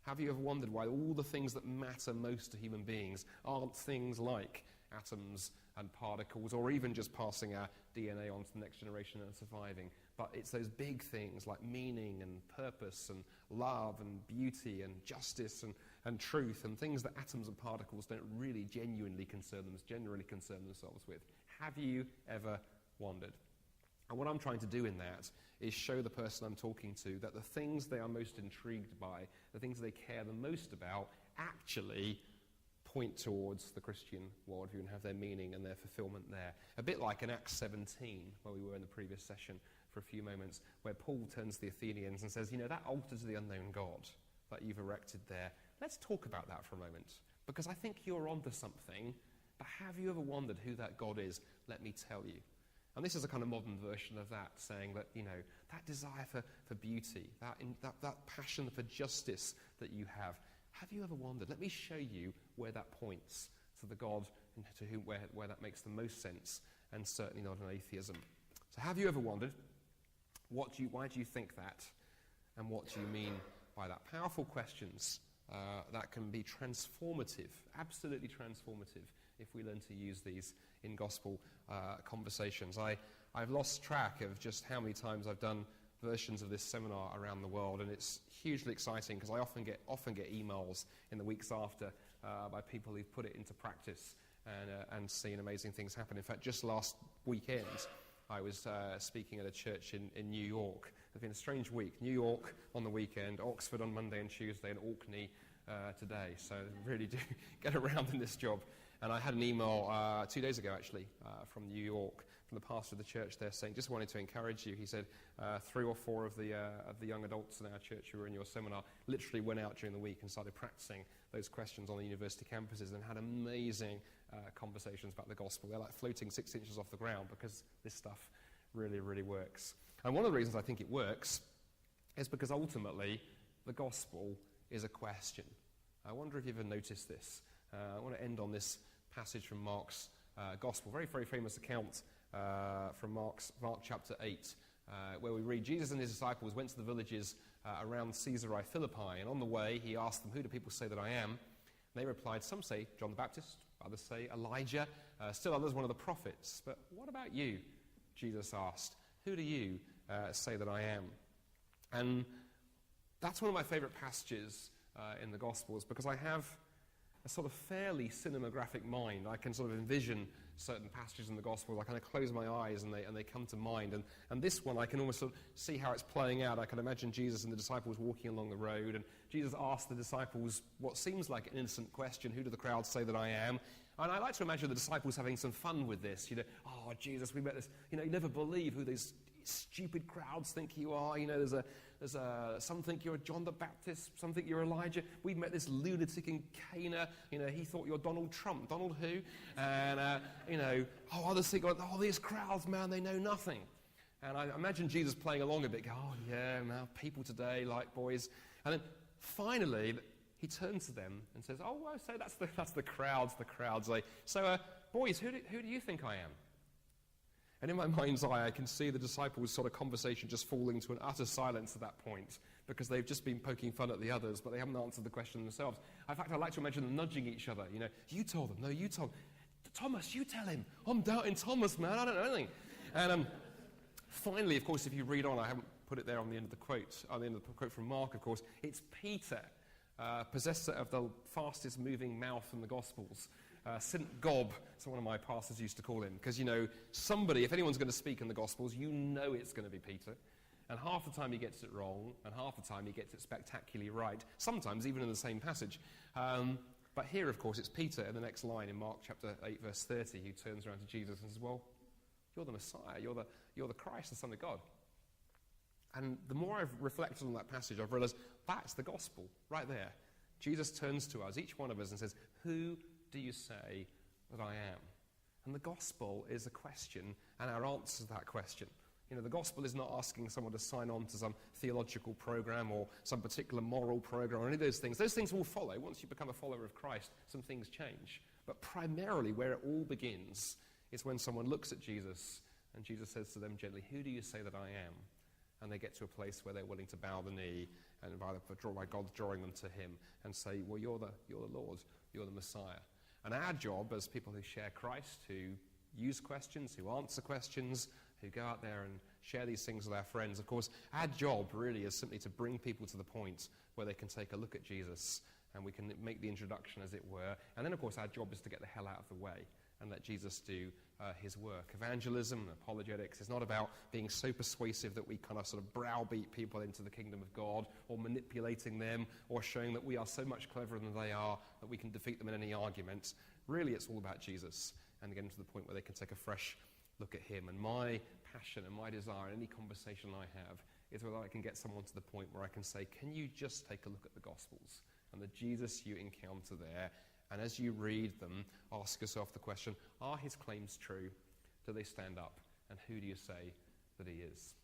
Speaker 1: Have you ever wondered why all the things that matter most to human beings aren't things like atoms and particles, or even just passing our DNA onto the next generation and surviving. But it's those big things like meaning and purpose and love and beauty and justice and truth and things that atoms and particles don't really generally concern themselves with. Have you ever wondered? And what I'm trying to do in that is show the person I'm talking to that the things they are most intrigued by, the things they care the most about, actually point towards the Christian worldview and have their meaning and their fulfillment there. A bit like in Acts 17, where we were in the previous session for a few moments, where Paul turns to the Athenians and says, that altar to the unknown God that you've erected there, let's talk about that for a moment, because I think you're onto something, but have you ever wondered who that God is? Let me tell you. And this is a kind of modern version of that, saying that, that desire for beauty, that passion for justice that you have you ever wondered? Let me show you where that points to the God and to whom, where that makes the most sense, and certainly not an atheism. So have you ever wondered, why do you think that, and what do you mean by that? Powerful questions that can be transformative, absolutely transformative, if we learn to use these in gospel conversations. I've lost track of just how many times I've done versions of this seminar around the world, and it's hugely exciting because I often get emails in the weeks after by people who've put it into practice and seen amazing things happen. In fact, just last weekend I was speaking at a church in New York. It's been a strange week. New York on the weekend, Oxford on Monday and Tuesday, and Orkney today. So really do get around in this job. And I had an email 2 days ago, actually, from New York, from the pastor of the church there, saying, just wanted to encourage you. He said 3 or 4 of the young adults in our church who were in your seminar literally went out during the week and started practicing those questions on the university campuses and had amazing conversations about the gospel. They're like floating 6 inches off the ground because this stuff really, really works. And one of the reasons I think it works is because ultimately the gospel is a question. I wonder if you've ever noticed this. I want to end on this passage from Mark's Gospel, very, very famous account from Mark chapter 8, where we read, Jesus and his disciples went to the villages around Caesarea Philippi, and on the way he asked them, who do people say that I am? And they replied, some say John the Baptist, others say Elijah, still others one of the prophets. But what about you? Jesus asked, who do you say that I am? And that's one of my favorite passages in the Gospels, because I have a sort of fairly cinematographic mind. I can sort of envision certain passages in the Gospels. I kind of close my eyes and they come to mind. And this one, I can almost sort of see how it's playing out. I can imagine Jesus and the disciples walking along the road, and Jesus asks the disciples what seems like an innocent question, who do the crowd say that I am? And I like to imagine the disciples having some fun with this. Oh, Jesus, we met this. You never believe who these stupid crowds think you are. Some think you're John the Baptist, some think you're Elijah. We met this lunatic in Cana. He thought you're Donald Trump. Donald who? And, others think, oh, these crowds, man, they know nothing. And I imagine Jesus playing along a bit, oh, yeah, now people today like boys. And then finally, he turns to them and says, oh, well, so that's the crowds. So, boys, who do you think I am? And in my mind's eye, I can see the disciples' sort of conversation just falling to an utter silence at that point, because they've just been poking fun at the others, but they haven't answered the question themselves. In fact, I like to imagine them nudging each other. You told them. No, you told them. Thomas, you tell him. I'm doubting Thomas, man. I don't know anything. And finally, of course, if you read on, I haven't put it there on the end of the quote, from Mark, of course, it's Peter, possessor of the fastest moving mouth in the Gospels. St. Gob, so one of my pastors used to call him, because somebody, if anyone's going to speak in the Gospels, it's going to be Peter, and half the time he gets it wrong, and half the time he gets it spectacularly right, sometimes even in the same passage. But here, of course, it's Peter in the next line in Mark chapter 8, verse 30, who turns around to Jesus and says, well, you're the Messiah, you're the Christ, the Son of God. And the more I've reflected on that passage, I've realized that's the gospel right there. Jesus turns to us, each one of us, and says, who do you say that I am? And the gospel is a question, and our answer to that question. The gospel is not asking someone to sign on to some theological program or some particular moral program or any of those things. Those things will follow. Once you become a follower of Christ, some things change. But primarily where it all begins is when someone looks at Jesus and Jesus says to them gently, who do you say that I am? And they get to a place where they're willing to bow the knee and by God drawing them to him and say, well, you're the Lord, you're the Messiah. And our job as people who share Christ, who use questions, who answer questions, who go out there and share these things with our friends. Of course, our job really is simply to bring people to the point where they can take a look at Jesus and we can make the introduction, as it were. And then, of course, our job is to get the hell out of the way and let Jesus do his work. Evangelism and apologetics is not about being so persuasive that we kind of sort of browbeat people into the kingdom of God, or manipulating them, or showing that we are so much cleverer than they are that we can defeat them in any argument. Really, it's all about Jesus and getting to the point where they can take a fresh look at him. And my passion and my desire in any conversation I have is whether I can get someone to the point where I can say, can you just take a look at the Gospels and the Jesus you encounter there? And as you read them, ask yourself the question, are his claims true? Do they stand up? And who do you say that he is?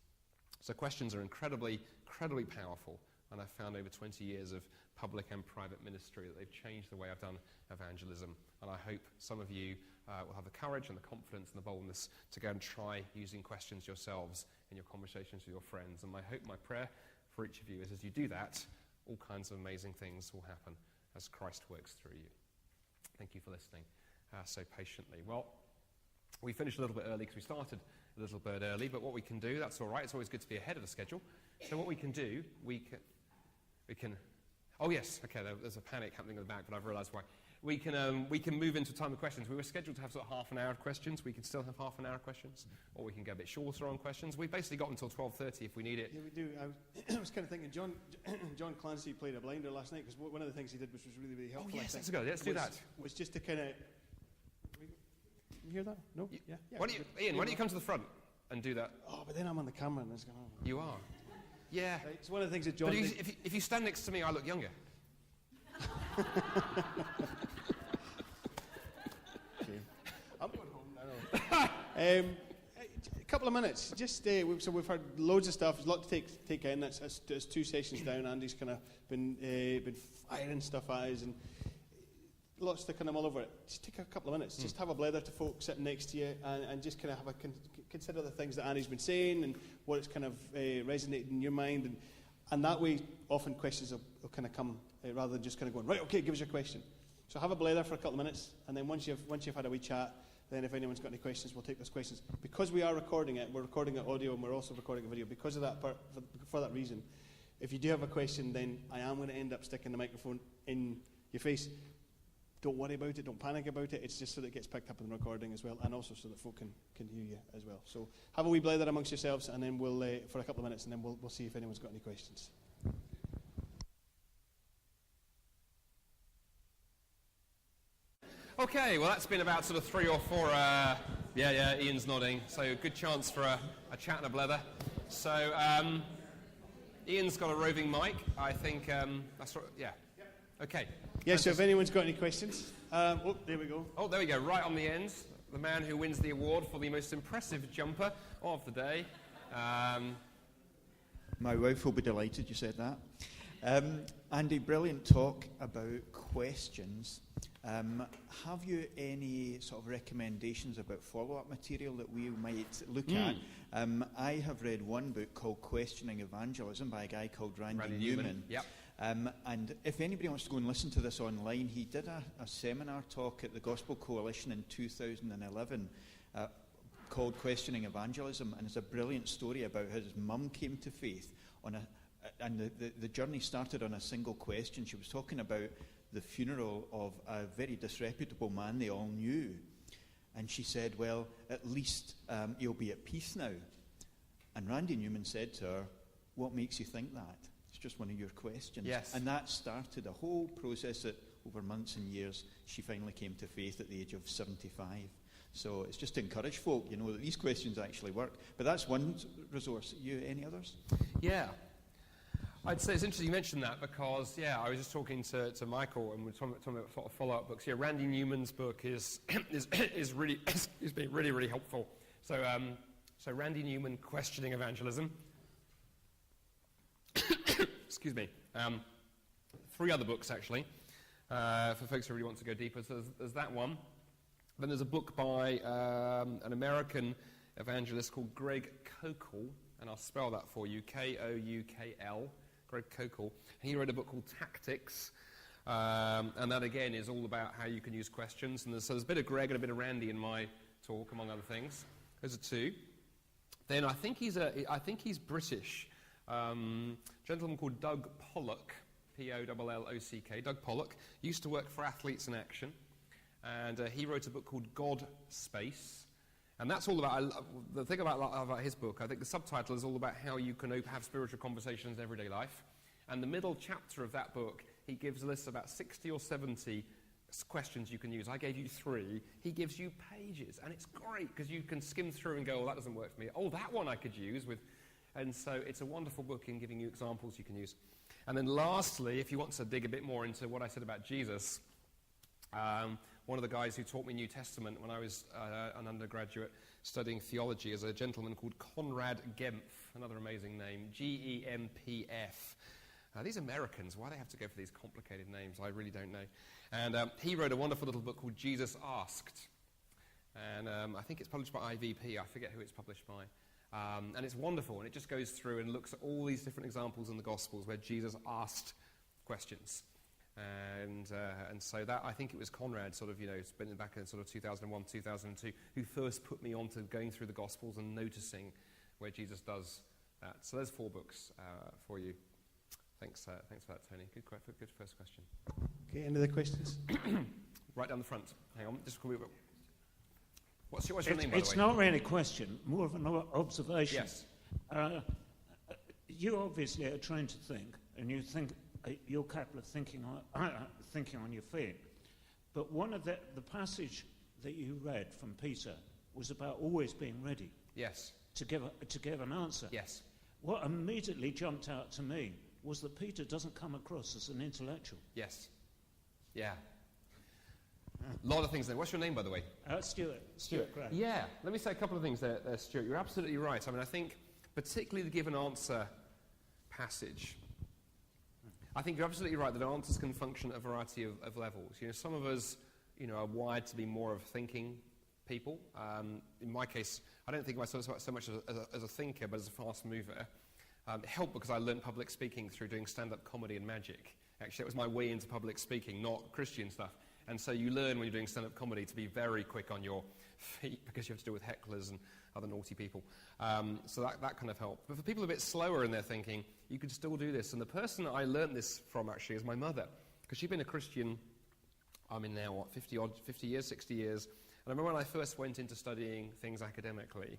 Speaker 1: So questions are incredibly, incredibly powerful. And I've found over 20 years of public and private ministry that they've changed the way I've done evangelism. And I hope some of you will have the courage and the confidence and the boldness to go and try using questions yourselves in your conversations with your friends. And my hope, my prayer for each of you is as you do that, all kinds of amazing things will happen as Christ works through you. Thank you for listening so patiently. Well, we finished a little bit early because we started a little bit early, but what we can do, that's all right. It's always good to be ahead of the schedule. So what we can do, we can oh yes, okay, there's a panic happening in the back, but I've realized why. We can move into time of questions. We were scheduled to have sort of half an hour of questions. We can still have half an hour of questions, or we can go a bit shorter on questions. We've basically got until 12:30 if we need it.
Speaker 2: Yeah, we do. I was kind of thinking, John Clancy played a blinder last night, because one of the things he did, which was really, really helpful.
Speaker 1: Oh yes, let's go. Let's do that.
Speaker 2: Was just to kind of... You hear that? No? Yeah.
Speaker 1: Ian, why don't you come to the front and do that?
Speaker 2: Oh, but then I'm on the camera and it's going on.
Speaker 1: You are? Yeah.
Speaker 2: Right, it's one of the things that John
Speaker 1: but
Speaker 2: did.
Speaker 1: if you stand next to me, I look younger.
Speaker 2: Okay. I'm going home now. A couple of minutes. Just so we've heard loads of stuff. There's a lot to take in. It's 2 sessions down. Andy's kind of been firing stuff at us and lots to kind of mull over it. Just take a couple of minutes. Just have a blether to folks sitting next to you and just kind of have consider the things that Andy's been saying and what it's kind of resonated in your mind. And that way, often questions will kind of come rather than just kind of going, right, okay, give us your question. So have a blether for a couple of minutes, and then once you've had a wee chat, then if anyone's got any questions, we'll take those questions. Because we are recording it, we're recording it audio and we're also recording a video. Because of that part, for that reason, if you do have a question, then I am going to end up sticking the microphone in your face. Don't worry about it, don't panic about it. It's just so that it gets picked up in the recording as well, and also so that folk can hear you as well. So have a wee blether amongst yourselves, and then we'll for a couple of minutes, and then we'll see if anyone's got any questions.
Speaker 1: Okay, well that's been about sort of 3 or 4, yeah, Ian's nodding, so a good chance for a chat and a blether. So Ian's got a roving mic, I think, that's right, yeah. Okay.
Speaker 2: Yeah, so if anyone's got any questions, there we go.
Speaker 1: Oh, there we go, right on the end, the man who wins the award for the most impressive jumper of the day.
Speaker 3: My wife will be delighted you said that. Andy, brilliant talk about questions. Have you any sort of recommendations about follow-up material that we might look at? I have read one book called Questioning Evangelism by a guy called Randy Newman.
Speaker 1: Yep.
Speaker 3: And if anybody wants to go and listen to this online, he did a seminar talk at the Gospel Coalition in 2011 called Questioning Evangelism, and it's a brilliant story about how his mum came to faith and the journey started on a single question. She was talking about the funeral of a very disreputable man they all knew. And she said, well, at least you'll be at peace now. And Randy Newman said to her, what makes you think that? It's just one of your questions.
Speaker 1: Yes.
Speaker 3: And that started a whole process that over months and years, she finally came to faith at the age of 75. So it's just to encourage folk, that these questions actually work. But that's one resource. Any others?
Speaker 1: Yeah. I'd say it's interesting you mentioned that because, I was just talking to Michael and we're talking about sort of follow-up books. Yeah, Randy Newman's book is really has been really, really helpful. So Randy Newman, Questioning Evangelism. Excuse me. 3 other books, actually, for folks who really want to go deeper. So there's that one. Then there's a book by an American evangelist called Greg Koukl, and I'll spell that for you, Koukl. Greg Koukl. He wrote a book called Tactics, and that again is all about how you can use questions. And there's a bit of Greg and a bit of Randy in my talk, among other things. Those are two. Then I think he's British. A gentleman called Doug Pollock, P-O-L-L-O-C-K. Doug Pollock used to work for Athletes in Action, and he wrote a book called God Space. And that's all about, the thing about his book, I think the subtitle is all about how you can have spiritual conversations in everyday life. And the middle chapter of that book, he gives a list of about 60 or 70 questions you can use. I gave you 3. He gives you pages, and it's great because you can skim through and go, oh, that doesn't work for me. Oh, that one I could use with. And so it's a wonderful book in giving you examples you can use. And then lastly, if you want to dig a bit more into what I said about Jesus, one of the guys who taught me New Testament when I was an undergraduate studying theology is a gentleman called Conrad Gempf, another amazing name, G-E-M-P-F. These Americans, why do they have to go for these complicated names? I really don't know. And he wrote a wonderful little book called Jesus Asked. And I think it's published by IVP. I forget who it's published by. And it's wonderful. And it just goes through and looks at all these different examples in the Gospels where Jesus asked questions. And so that, I think it was Conrad, sort of, spending back in sort of 2001, 2002, who first put me on to going through the Gospels and noticing where Jesus does that. So there's 4 books for you. Thanks for that, Tony. Good first question.
Speaker 2: Okay, any other questions?
Speaker 1: Right down the front. Hang on. What's your name, by the way?
Speaker 4: It's not really a question, more of an observation.
Speaker 1: Yes.
Speaker 4: You obviously are trained to think, and you think you're capable of thinking on your feet. But one of the passage that you read from Peter was about always being ready.
Speaker 1: Yes.
Speaker 4: To give an answer.
Speaker 1: Yes.
Speaker 4: What immediately jumped out to me was that Peter doesn't come across as an intellectual.
Speaker 1: Yes. Yeah. A lot of things there. What's your name, by the way?
Speaker 4: Stuart. Stuart Gray.
Speaker 1: Yeah. Let me say a couple of things there, Stuart. You're absolutely right. I mean, I think particularly the give and answer passage, I think you're absolutely right that answers can function at a variety of levels. Some of us, are wired to be more of thinking people. In my case, I don't think of myself so much as a thinker, but as a fast mover. It helped because I learned public speaking through doing stand-up comedy and magic. Actually, it was my way into public speaking, not Christian stuff. And so you learn when you're doing stand-up comedy to be very quick on your feet because you have to deal with hecklers and other naughty people. So that kind of helped. But for people a bit slower in their thinking, you could still do this. And the person that I learned this from, actually, is my mother. Because she'd been a Christian, 50 years, 60 years. And I remember when I first went into studying things academically,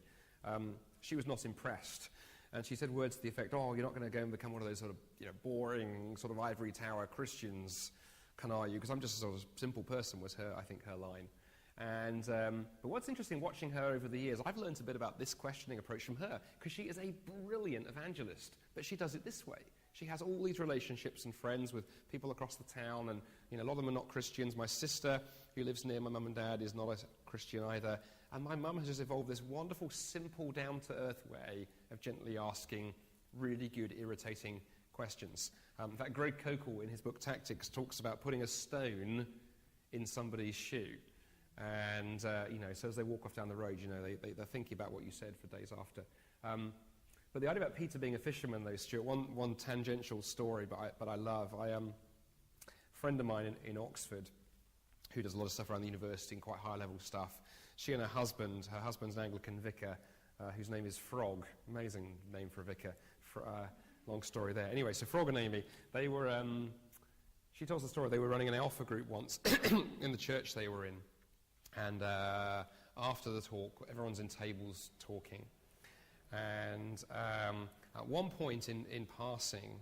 Speaker 1: she was not impressed. And she said words to the effect, oh, you're not going to go and become one of those sort of, boring sort of ivory tower Christians, can are you? Because I'm just a sort of simple person, was her line. And but what's interesting watching her over the years, I've learned a bit about this questioning approach from her, because she is a brilliant evangelist, but she does it this way. She has all these relationships and friends with people across the town, and a lot of them are not Christians. My sister, who lives near my mum and dad, is not a Christian either. And my mum has just evolved this wonderful, simple, down-to-earth way of gently asking really good, irritating questions. In fact, Greg Kokel, in his book Tactics, talks about putting a stone in somebody's shoe. And, so as they walk off down the road, they're thinking about what you said for days after. But the idea about Peter being a fisherman, though, Stuart, one tangential story, but I love. A friend of mine in Oxford, who does a lot of stuff around the university and quite high-level stuff, she and her husband's an Anglican vicar, whose name is Frog. Amazing name for a vicar. Long story there. Anyway, so Frog and Amy, they were, she tells the story, they were running an alpha group once in the church they were in. And after the talk, everyone's in tables talking. And at one point in passing,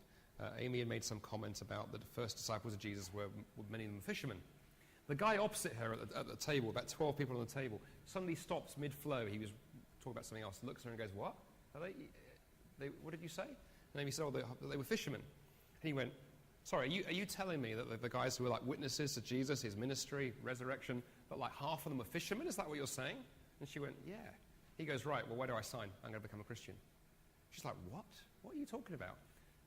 Speaker 1: Amy had made some comment about that the first disciples of Jesus were many of them fishermen. The guy opposite her at the table, about 12 people on the table, suddenly stops mid-flow. He was talking about something else, looks at her and goes, what? What did you say? And Amy said, they were fishermen. And he went, sorry, are you telling me that the guys who were like witnesses to Jesus, his ministry, resurrection, that like half of them are fishermen? Is that what you're saying? And she went, yeah. He goes, right, well, where do I sign? I'm going to become a Christian. She's like, what? What are you talking about?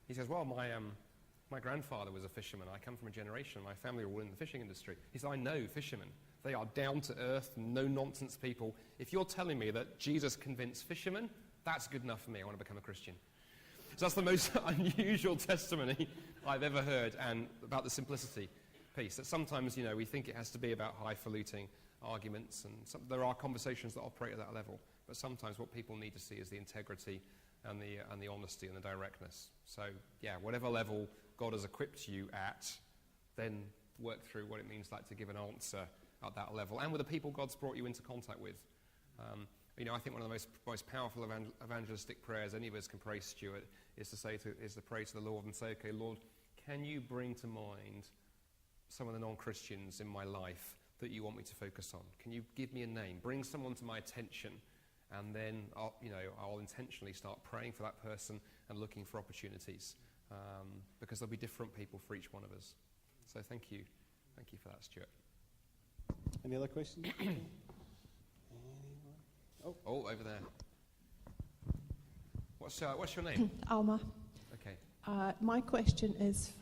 Speaker 1: He says, well, my grandfather was a fisherman. I come from a generation. My family are all in the fishing industry. He said, I know fishermen. They are down-to-earth, no-nonsense people. If you're telling me that Jesus convinced fishermen, that's good enough for me. I want to become a Christian. So that's the most unusual testimony I've ever heard, and about the simplicity piece. That sometimes, we think it has to be about highfalutin arguments, and there are conversations that operate at that level. But sometimes what people need to see is the integrity and the honesty and the directness. So, whatever level God has equipped you at, then work through what it means like to give an answer at that level, and with the people God's brought you into contact with. I think one of the most powerful evangelistic prayers any of us can pray, Stuart, is to pray to the Lord and say, okay, Lord, can you bring to mind some of the non-Christians in my life that you want me to focus on? Can you give me a name? Bring someone to my attention, and then I'll intentionally start praying for that person and looking for opportunities, because there'll be different people for each one of us. So thank you for that, Stuart.
Speaker 2: Any other questions?
Speaker 1: Oh, over there. What's your name?
Speaker 5: Alma.
Speaker 1: Okay.
Speaker 5: My question is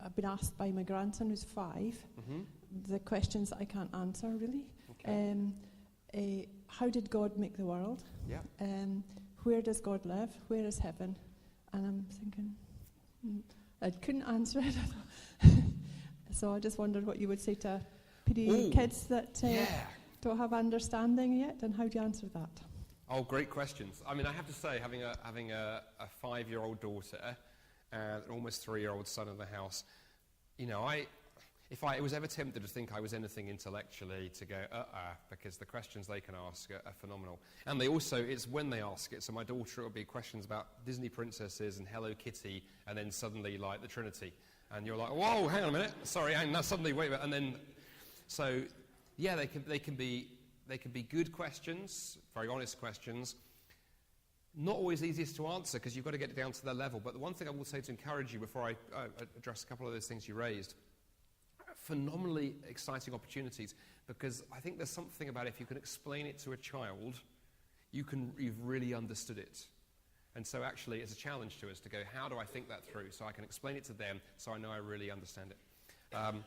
Speaker 5: I've been asked by my grandson who's 5,
Speaker 1: Mm-hmm.
Speaker 5: the questions that I can't answer really.
Speaker 1: Okay.
Speaker 5: How did God make the world?
Speaker 1: Yeah.
Speaker 5: Where does God live? Where is heaven? And I'm thinking, I couldn't answer it. So I just wondered what you would say to PD kids that don't have understanding yet, and how do you answer that?
Speaker 1: Oh, great questions. I mean, I have to say, having a 5-year-old daughter and an almost 3-year-old son in the house, if I was ever tempted to think I was anything intellectually, to go, because the questions they can ask are phenomenal. And it's when they ask it. So my daughter, it would be questions about Disney princesses and Hello Kitty, and then suddenly, like, the Trinity. And you're like, whoa, hang on a minute. Sorry, and now suddenly, wait a minute. And then, so, yeah, they can be good questions, very honest questions. Not always easiest to answer, because you've got to get it down to their level. But the one thing I will say to encourage you before I address a couple of those things you raised, phenomenally exciting opportunities, because I think there's something about if you can explain it to a child, you've really understood it. And so actually it's a challenge to us to go, how do I think that through so I can explain it to them so I know I really understand it. I'm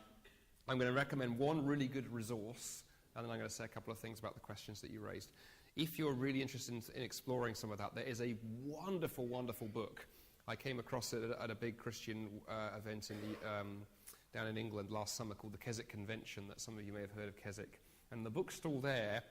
Speaker 1: going to recommend one really good resource, and then I'm going to say a couple of things about the questions that you raised. If you're really interested in exploring some of that, there is a wonderful, wonderful book. I came across it at a big Christian event down in England last summer called the Keswick Convention, that some of you may have heard of Keswick. And the bookstall there,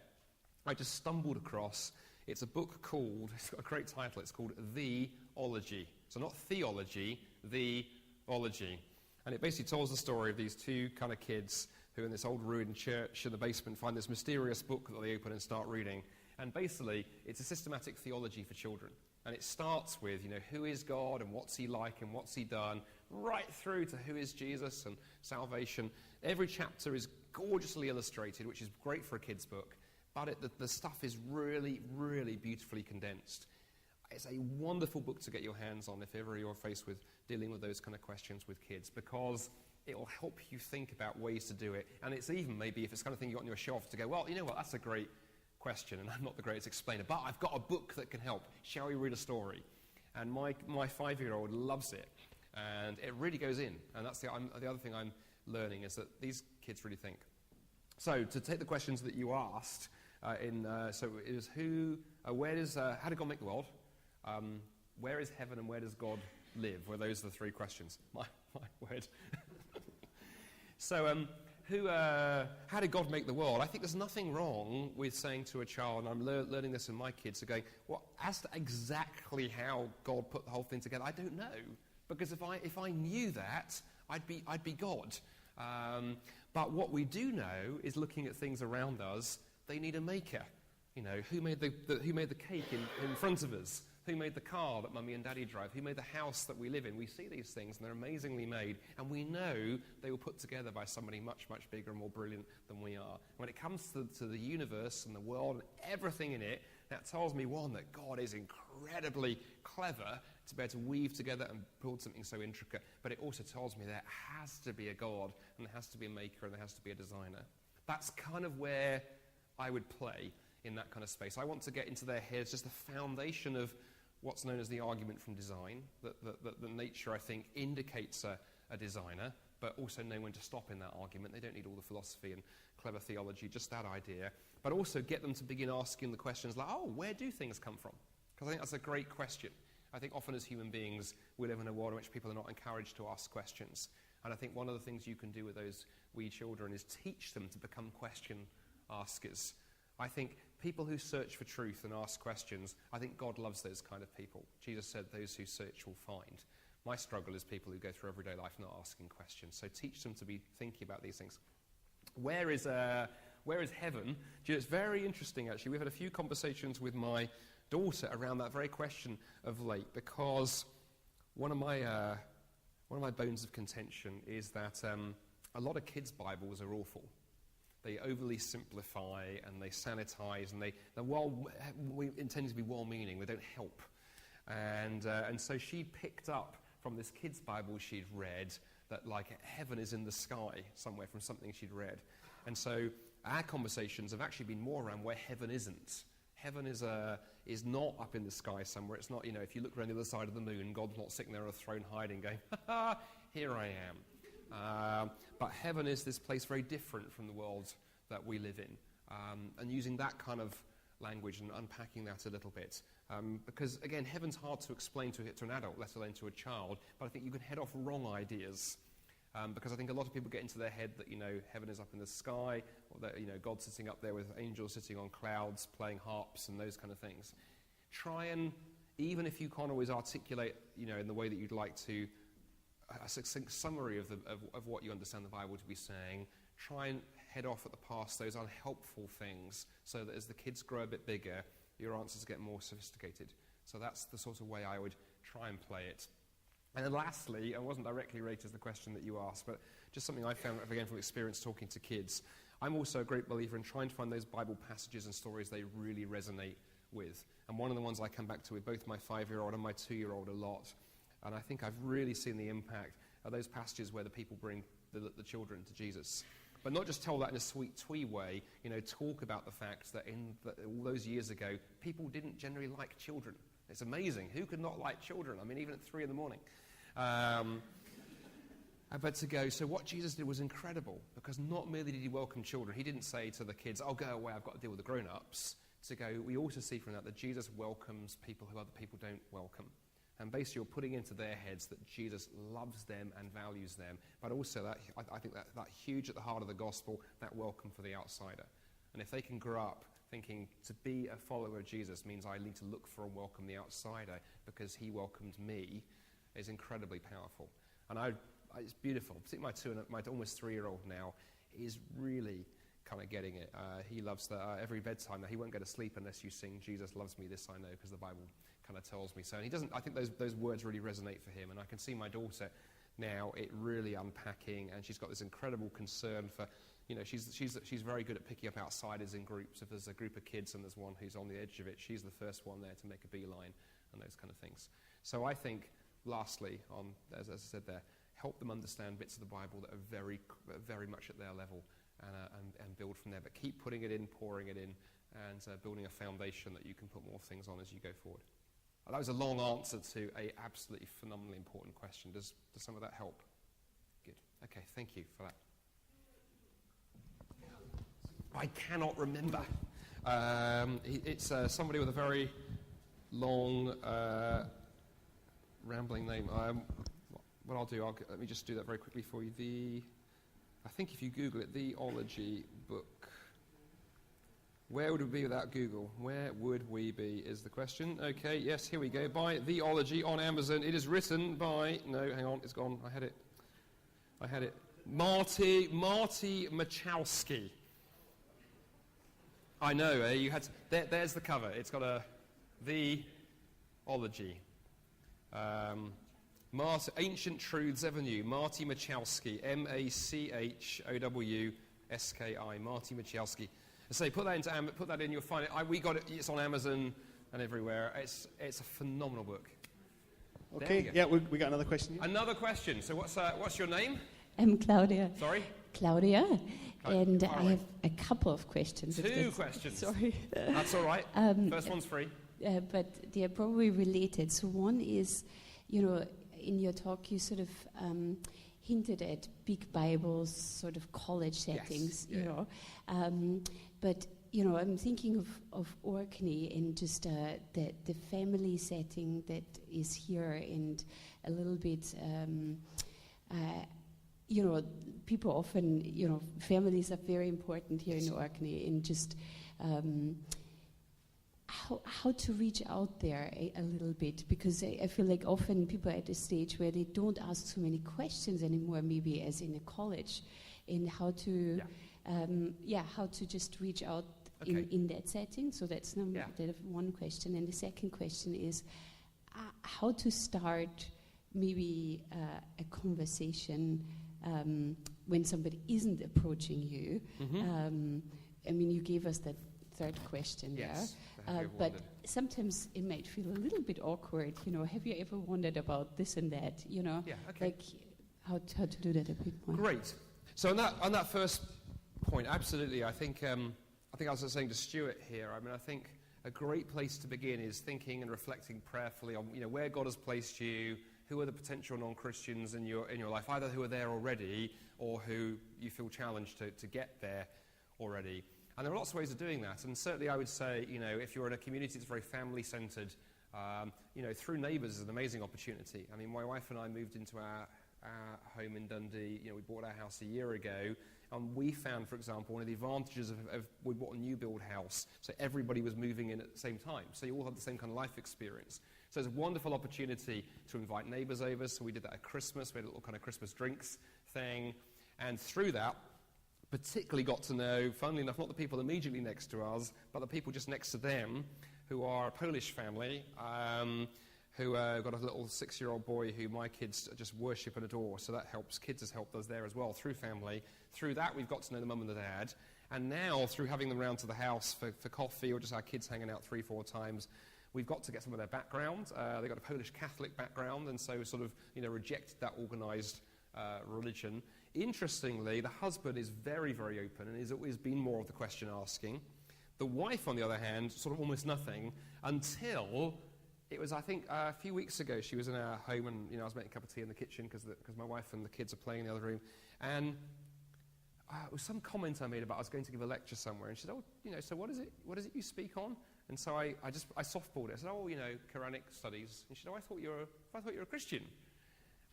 Speaker 1: I just stumbled across. It's a book called, it's got a great title, it's called The Ology. So not theology, The Ology. And it basically tells the story of these two kind of kids who in this old ruined church in the basement find this mysterious book that they open and start reading. And basically, it's a systematic theology for children. And it starts with, who is God and what's he like and what's he done, right through to who is Jesus and salvation. Every chapter is gorgeously illustrated, which is great for a kid's book. But the stuff is really, really beautifully condensed. It's a wonderful book to get your hands on if ever you're faced with dealing with those kind of questions with kids, because it will help you think about ways to do it. And it's even maybe, if it's the kind of thing you got on your shelf, to go, well, you know what, that's a great question, and I'm not the greatest explainer, but I've got a book that can help. Shall we read a story? And my 5-year-old loves it, and it really goes in. And that's the other thing I'm learning, is that these kids really think. So to take the questions that you asked, so it was how did God make the world? Where is heaven and where does God live? Well, those are the 3 questions. My word. So how did God make the world? I think there's nothing wrong with saying to a child, and I'm learning this in my kids, are going, well, as to exactly how God put the whole thing together, I don't know. Because if I knew that, I'd be God. But what we do know is, looking at things around us, they need a maker. Who made the cake in front of us? Who made the car that Mummy and Daddy drive? Who made the house that we live in? We see these things, and they're amazingly made, and we know they were put together by somebody much, much bigger and more brilliant than we are. When it comes to the universe and the world and everything in it, that tells me, one, that God is incredibly clever to be able to weave together and build something so intricate, but it also tells me there has to be a God, and there has to be a maker, and there has to be a designer. That's kind of where I would play in that kind of space. I want to get into their heads just the foundation of what's known as the argument from design, that nature, I think, indicates a designer, but also know when to stop in that argument. They don't need all the philosophy and clever theology, just that idea. But also get them to begin asking the questions like, where do things come from? Because I think that's a great question. I think often as human beings, we live in a world in which people are not encouraged to ask questions. And I think one of the things you can do with those wee children is teach them to become question askers. I think people who search for truth and ask questions, I think God loves those kind of people. Jesus said, those who search will find. My struggle is people who go through everyday life not asking questions. So teach them to be thinking about these things. Where is heaven? It's very interesting, actually. We've had a few conversations with my daughter around that very question of late, because one of my bones of contention is that a lot of kids' Bibles are awful. They overly simplify and they sanitize, and they're intended to be well-meaning. They don't help. And so she picked up from this kids' Bible she'd read that, like, heaven is in the sky somewhere from something she'd read. And so our conversations have actually been more around where heaven isn't. Heaven is not up in the sky somewhere. It's not, if you look around the other side of the moon, God's not sitting there on a throne hiding going, ha, here I am. But heaven is this place very different from the world that we live in. And using that kind of language and unpacking that a little bit. Because, again, heaven's hard to explain to an adult, let alone to a child. But I think you can head off wrong ideas. Because I think a lot of people get into their head that, heaven is up in the sky, or that, God's sitting up there with angels sitting on clouds, playing harps and those kind of things. Try and, even if you can't always articulate, in the way that you'd like to, a succinct summary of what you understand the Bible to be saying, try and head off at the past those unhelpful things, so that as the kids grow a bit bigger, your answers get more sophisticated. So that's the sort of way I would try and play it. And then lastly, it wasn't directly related to the question that you asked, but just something I found, again, from experience talking to kids. I'm also a great believer in trying to find those Bible passages and stories they really resonate with. And one of the ones I come back to with both my 5-year-old and my 2-year-old a lot, and I think I've really seen the impact, are those passages where the people bring the children to Jesus. But not just tell that in a sweet twee way, talk about the fact that all those years ago, people didn't generally like children. It's amazing. Who could not like children? I mean, even at 3 a.m. But to go, so what Jesus did was incredible, because not merely did he welcome children. He didn't say to the kids, oh, go away, I've got to deal with the grown-ups. To go, we also see from that Jesus welcomes people who other people don't welcome. And basically, you're putting into their heads that Jesus loves them and values them, but also that I think that huge at the heart of the gospel, that welcome for the outsider. And if they can grow up thinking to be a follower of Jesus means I need to look for and welcome the outsider because he welcomed me, is incredibly powerful. And it's beautiful. Particularly my almost 3-year-old now is really kind of getting it. He loves that every bedtime. He won't go to sleep unless you sing "Jesus loves me, this I know," because the Bible kind of tells me so. And he doesn't. I think those words really resonate for him. And I can see my daughter now it really unpacking, and she's got this incredible concern for. She's very good at picking up outsiders in groups. If there's a group of kids and there's one who's on the edge of it, she's the first one there to make a beeline and those kind of things. So I think, lastly, as I said there, help them understand bits of the Bible that are very, very much at their level and build from there. But keep putting it in, pouring it in, and building a foundation that you can put more things on as you go forward. That was a long answer to an absolutely phenomenally important question. Does some of that help? Good. Okay, thank you for that. I cannot remember. It's somebody with a very long, rambling name. What I'll do, let me just do that very quickly for you. I think if you Google it, the Ology book. Where would we be without Google? Where would we be is the question. Okay, yes, here we go. By The Ology on Amazon. It is written by, no, hang on, it's gone. I had it. Marty Machowski. I know, you had to, there's the cover. It's got The Ology. Ancient Truths Ever New. Marty Machowski. Machowski. Marty Machowski. So put that in. You'll find it. We got it. It's on Amazon and everywhere. It's a phenomenal book.
Speaker 2: Okay. Yeah, we got another question here.
Speaker 1: Another question. So what's your name?
Speaker 6: I'm Claudia.
Speaker 1: Sorry?
Speaker 6: Claudia. And I have a couple of questions.
Speaker 1: 2 questions.
Speaker 6: Sorry.
Speaker 1: That's all right. First one's free.
Speaker 6: But they are probably related. So one is, in your talk you sort of hinted at big Bibles, sort of college settings,
Speaker 1: yes.
Speaker 6: But, I'm thinking of Orkney and just the family setting that is here, and a little bit people often, families are very important here in Orkney, and just how to reach out there a little bit, because I feel like often people are at a stage where they don't ask so many questions anymore, maybe as in a college, in how to how to just reach out in that setting. So that's one question. And the second question is how to start maybe a conversation when somebody isn't approaching you. You gave us that third question there. But sometimes it might feel a little bit awkward, have you ever wondered about this and that, like how to do that a bit more.
Speaker 1: Great. So on that first point, absolutely, I think I was saying to Stuart here, I think a great place to begin is thinking and reflecting prayerfully on, where God has placed you, who are the potential non-Christians in your life, either who are there already or who you feel challenged to get there already. And there are lots of ways of doing that. And certainly I would say, if you're in a community that's very family-centered, through neighbours is an amazing opportunity. I mean, my wife and I moved into our home in Dundee. We bought our house a year ago. And we found, for example, one of the advantages of we bought a new build house, so everybody was moving in at the same time. So you all had the same kind of life experience. So it's a wonderful opportunity to invite neighbours over. So we did that at Christmas. We had a little kind of Christmas drinks thing. And through that, particularly got to know, funnily enough, not the people immediately next to us, but the people just next to them, who are a Polish family, who got a little 6-year-old boy who my kids just worship and adore. So that helps. Kids has helped us there as well, through family. Through that, we've got to know the mum and the dad. And now, through having them round to the house for coffee, or just our kids hanging out 3-4 times, we've got to get some of their background. They've got a Polish Catholic background, and so sort of, rejected that organised religion. Interestingly, the husband is very, very open and has always been more of the question asking. The wife, on the other hand, sort of almost nothing, until it was, I think, a few weeks ago. She was in our home, and I was making a cup of tea in the kitchen because my wife and the kids are playing in the other room, and it was some comment I made about I was going to give a lecture somewhere, and she said, so what is it you speak on? And so I softballed it. I said, Quranic studies. And she said, I thought you were a Christian.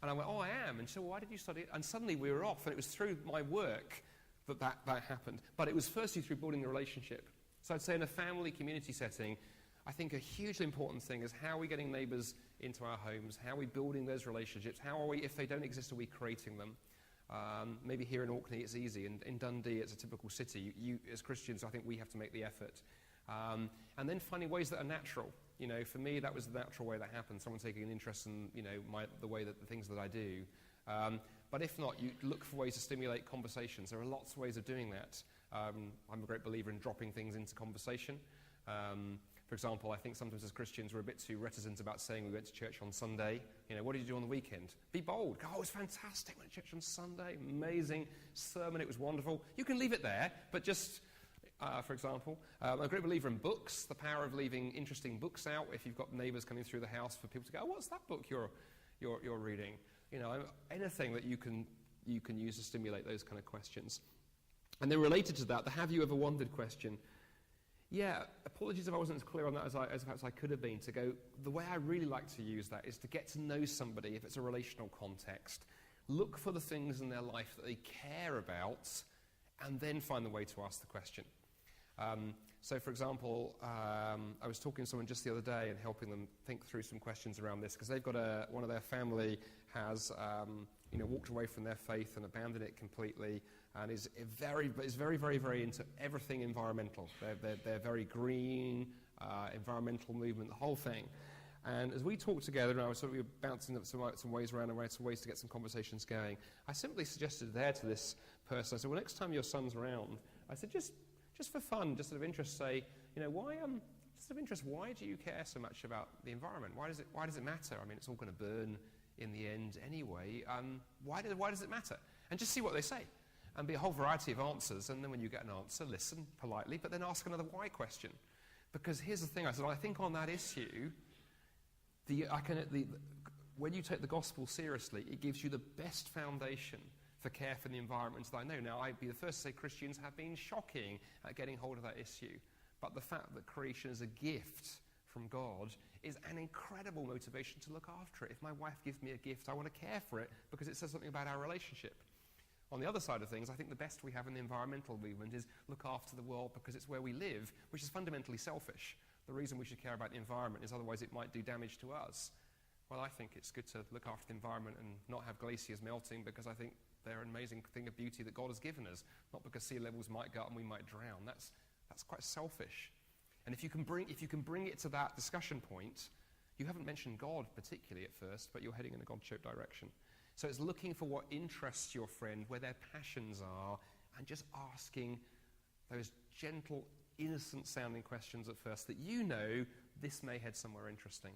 Speaker 1: And I went, I am. And she said, well, why did you study it? And suddenly we were off, and it was through my work that happened. But it was firstly through building a relationship. So I'd say in a family community setting, I think a hugely important thing is how are we getting neighbours into our homes? How are we building those relationships? How are we, if they don't exist, are we creating them? Maybe here in Orkney it's easy. In Dundee it's a typical city. You as Christians, I think we have to make the effort. And then finding ways that are natural. For me, that was the natural way that happened. Someone taking an interest in, the things that I do. But if not, you look for ways to stimulate conversations. There are lots of ways of doing that. I'm a great believer in dropping things into conversation. For example, I think sometimes as Christians we're a bit too reticent about saying we went to church on Sunday. What did you do on the weekend? Be bold. Go, it was fantastic. Went to church on Sunday. Amazing sermon. It was wonderful. You can leave it there, but just... for example, I'm a great believer in books, the power of leaving interesting books out if you've got neighbours coming through the house, for people to go, what's that book you're reading? Anything that you can use to stimulate those kind of questions. And then related to that, the have you ever wondered question. Yeah, apologies if I wasn't as clear on that as perhaps I could have been, to go, the way I really like to use that is to get to know somebody if it's a relational context. Look for the things in their life that they care about, and then find the way to ask the question. So, for example, I was talking to someone just the other day and helping them think through some questions around this, because they've got one of their family has walked away from their faith and abandoned it completely, and is very, very, very into everything environmental. They're very green, environmental movement, the whole thing. And as we talked together, and I was sort of bouncing up some ways around and some ways to get some conversations going, I simply suggested there to this person, I said, well, next time your son's around, I said, just for fun, just out of interest, say, why do you care so much about the environment? Why does it matter? I mean, it's all going to burn in the end anyway. Why does it matter? And just see what they say. And be a whole variety of answers. And then when you get an answer, listen politely, but then ask another why question. Because here's the thing, I said, I think on that issue, when you take the gospel seriously, it gives you the best foundation for care for the environment that I know. Now, I'd be the first to say Christians have been shocking at getting hold of that issue. But the fact that creation is a gift from God is an incredible motivation to look after it. If my wife gives me a gift, I want to care for it because it says something about our relationship. On the other side of things, I think the best we have in the environmental movement is look after the world because it's where we live, which is fundamentally selfish. The reason we should care about the environment is otherwise it might do damage to us. Well, I think it's good to look after the environment and not have glaciers melting because I think they're an amazing thing of beauty that God has given us, not because sea levels might go up and we might drown. That's quite selfish. And if you can bring it to that discussion point, you haven't mentioned God particularly at first, but you're heading in a God-shaped direction. So it's looking for what interests your friend, where their passions are, and just asking those gentle, innocent-sounding questions at first that you know this may head somewhere interesting.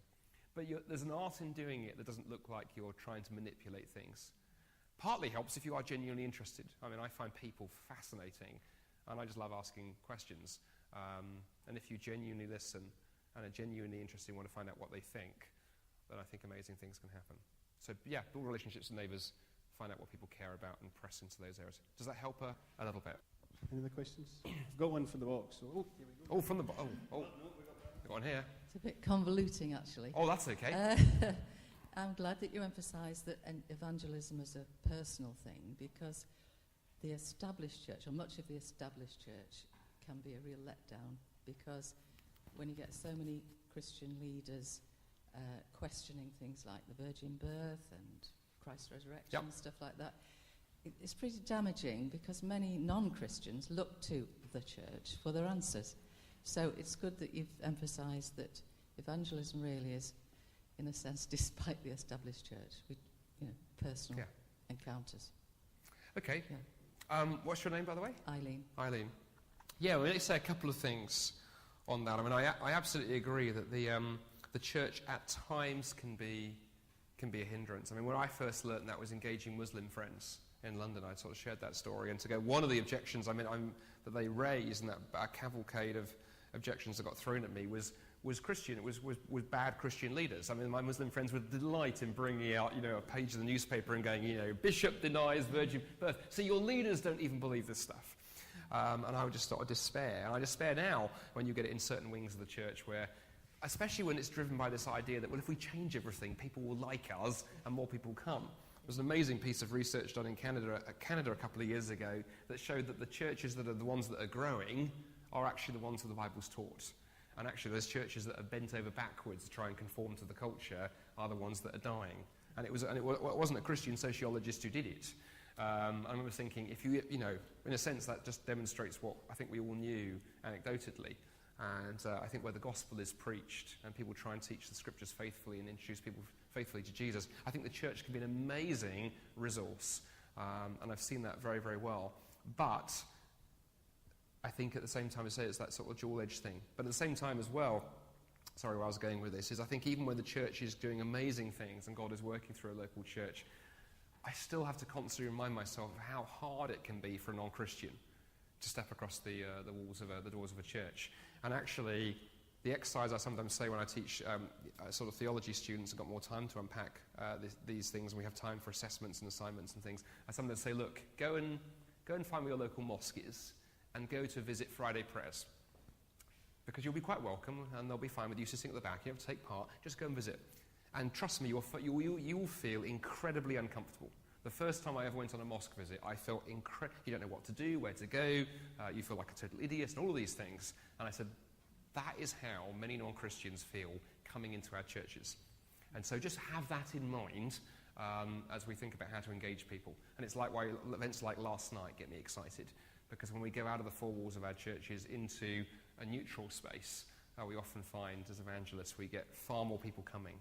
Speaker 1: But there's an art in doing it that doesn't look like you're trying to manipulate things. Partly helps if you are genuinely interested. I mean, I find people fascinating, and I just love asking questions. And if you genuinely listen and are genuinely interested and want to find out what they think, then I think amazing things can happen. So yeah, build relationships with neighbours, find out what people care about, and press into those areas. Does that help a little bit?
Speaker 2: Any other questions? I've got one from the box. So, here we go.
Speaker 1: Oh, from the box. Oh. Got one here.
Speaker 7: It's a bit convoluting, actually.
Speaker 1: Oh, that's okay.
Speaker 7: I'm glad that you emphasise that evangelism is a personal thing, because the established church, or much of the established church, can be a real letdown, because when you get so many Christian leaders questioning things like the virgin birth and Christ's resurrection and stuff like that, it's pretty damaging, because many non-Christians look to the church for their answers. So it's good that you've emphasised that evangelism really is, in a sense, despite the established church, with personal encounters.
Speaker 1: Okay.
Speaker 7: Yeah.
Speaker 1: What's your name, by the way?
Speaker 7: Eileen.
Speaker 1: Eileen. Yeah, well, let me say a couple of things on that. I mean, I absolutely agree that the church at times can be a hindrance. I mean, when I first learnt that was engaging Muslim friends in London, I sort of shared that story. And to go, one of the objections that they raised, and that cavalcade of objections that got thrown at me was Christian. It was bad Christian leaders. I mean, my Muslim friends would delight in bringing out, a page of the newspaper and going, bishop denies virgin birth. So your leaders don't even believe this stuff. And I would just sort of despair. And I despair now when you get it in certain wings of the church where, especially when it's driven by this idea that, well, if we change everything, people will like us and more people come. There was an amazing piece of research done in Canada a couple of years ago that showed that the churches that are the ones that are growing are actually the ones that the Bible's taught. And actually those churches that are bent over backwards to try and conform to the culture are the ones that are dying. And it wasn't a Christian sociologist who did it. I remember thinking, if you in a sense that just demonstrates what I think we all knew anecdotally. And I think where the gospel is preached and people try and teach the scriptures faithfully and introduce people faithfully to Jesus, I think the church can be an amazing resource. And I've seen that very, very well. But I think at the same time, I say it's that sort of dual-edged thing. But at the same time as well, sorry, where I was going with this, is I think even when the church is doing amazing things and God is working through a local church, I still have to constantly remind myself of how hard it can be for a non-Christian to step across the doors of a church. And actually, the exercise I sometimes say when I teach sort of theology students have got more time to unpack these things, and we have time for assessments and assignments and things, I sometimes say, look, go and find where your local mosque is, and go to visit Friday prayers. Because you'll be quite welcome, and they'll be fine with you sitting at the back. You don't have to take part. Just go and visit. And trust me, you'll feel incredibly uncomfortable. The first time I ever went on a mosque visit, I felt you don't know what to do, where to go, you feel like a total idiot, and all of these things. And I said, that is how many non-Christians feel coming into our churches. And so just have that in mind as we think about how to engage people. And it's like why events like last night get me excited. Because when we go out of the four walls of our churches into a neutral space, we often find as evangelists we get far more people coming.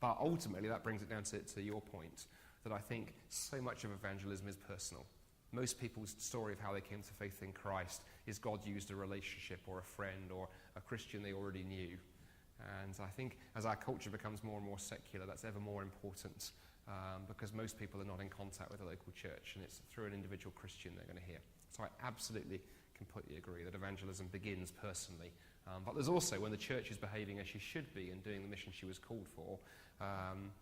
Speaker 1: But ultimately that brings it down to your point, that I think so much of evangelism is personal. Most people's story of how they came to faith in Christ is God used a relationship or a friend or a Christian they already knew. And I think as our culture becomes more and more secular, that's ever more important because most people are not in contact with a local church, and it's through an individual Christian they're going to hear. So I absolutely completely agree that evangelism begins personally. But there's also, when the church is behaving as she should be and doing the mission she was called for,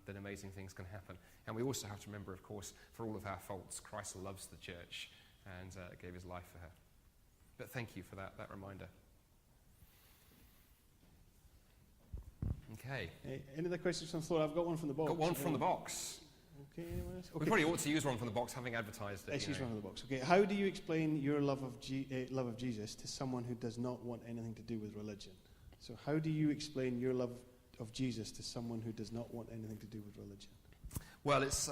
Speaker 1: then amazing things can happen. And we also have to remember, of course, for all of our faults, Christ loves the church and gave his life for her. But thank you for that reminder. Okay.
Speaker 2: Any other questions from the floor? I've got one from the box.
Speaker 1: Got one from the box.
Speaker 2: Okay, anyone else?
Speaker 1: We
Speaker 2: Okay.
Speaker 1: probably ought to use one from the box, having advertised it.
Speaker 2: Let's
Speaker 1: you
Speaker 2: use
Speaker 1: know.
Speaker 2: one of the box. Okay, how do you explain your love of Jesus to someone who does not want anything to do with religion? So how do you explain your love of Jesus to someone who does not want anything to do with religion?
Speaker 1: Well, it's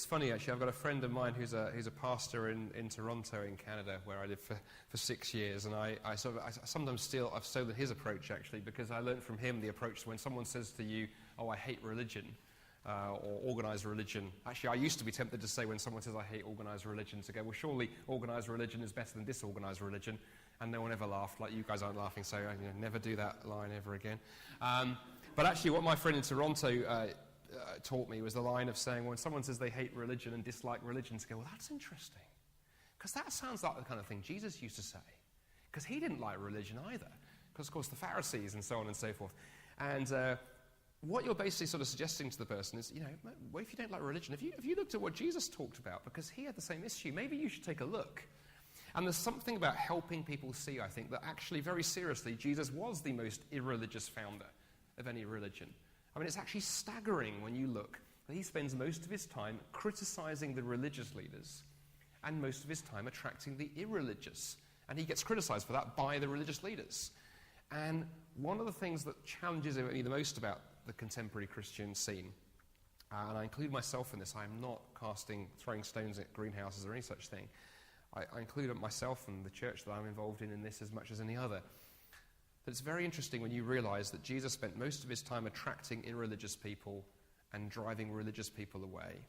Speaker 1: funny actually. I've got a friend of mine who's a pastor in Toronto in Canada, where I lived for 6 years, and I sometimes I've stolen his approach actually, because I learned from him the approach when someone says to you, "Oh, I hate religion," or organised religion. Actually, I used to be tempted to say when someone says I hate organised religion, to go, well, surely organised religion is better than disorganised religion, and no one ever laughed. Like you guys aren't laughing, so never do that line ever again. But actually, what my friend in Toronto taught me was the line of saying when someone says they hate religion and dislike religion, to go, well, that's interesting, because that sounds like the kind of thing Jesus used to say, because he didn't like religion either, because of course the Pharisees and so on and so forth. And what you're basically sort of suggesting to the person is, well, if you don't like religion, if you looked at what Jesus talked about, because he had the same issue, maybe you should take a look. And there's something about helping people see, I think, that actually, very seriously, Jesus was the most irreligious founder of any religion. I mean, it's actually staggering when you look that he spends most of his time criticizing the religious leaders and most of his time attracting the irreligious. And he gets criticized for that by the religious leaders. And one of the things that challenges me the most about the contemporary Christian scene, and I include myself in this, I'm not throwing stones at greenhouses or any such thing. I include myself and the church that I'm involved in this as much as any other. But it's very interesting when you realize that Jesus spent most of his time attracting irreligious people and driving religious people away.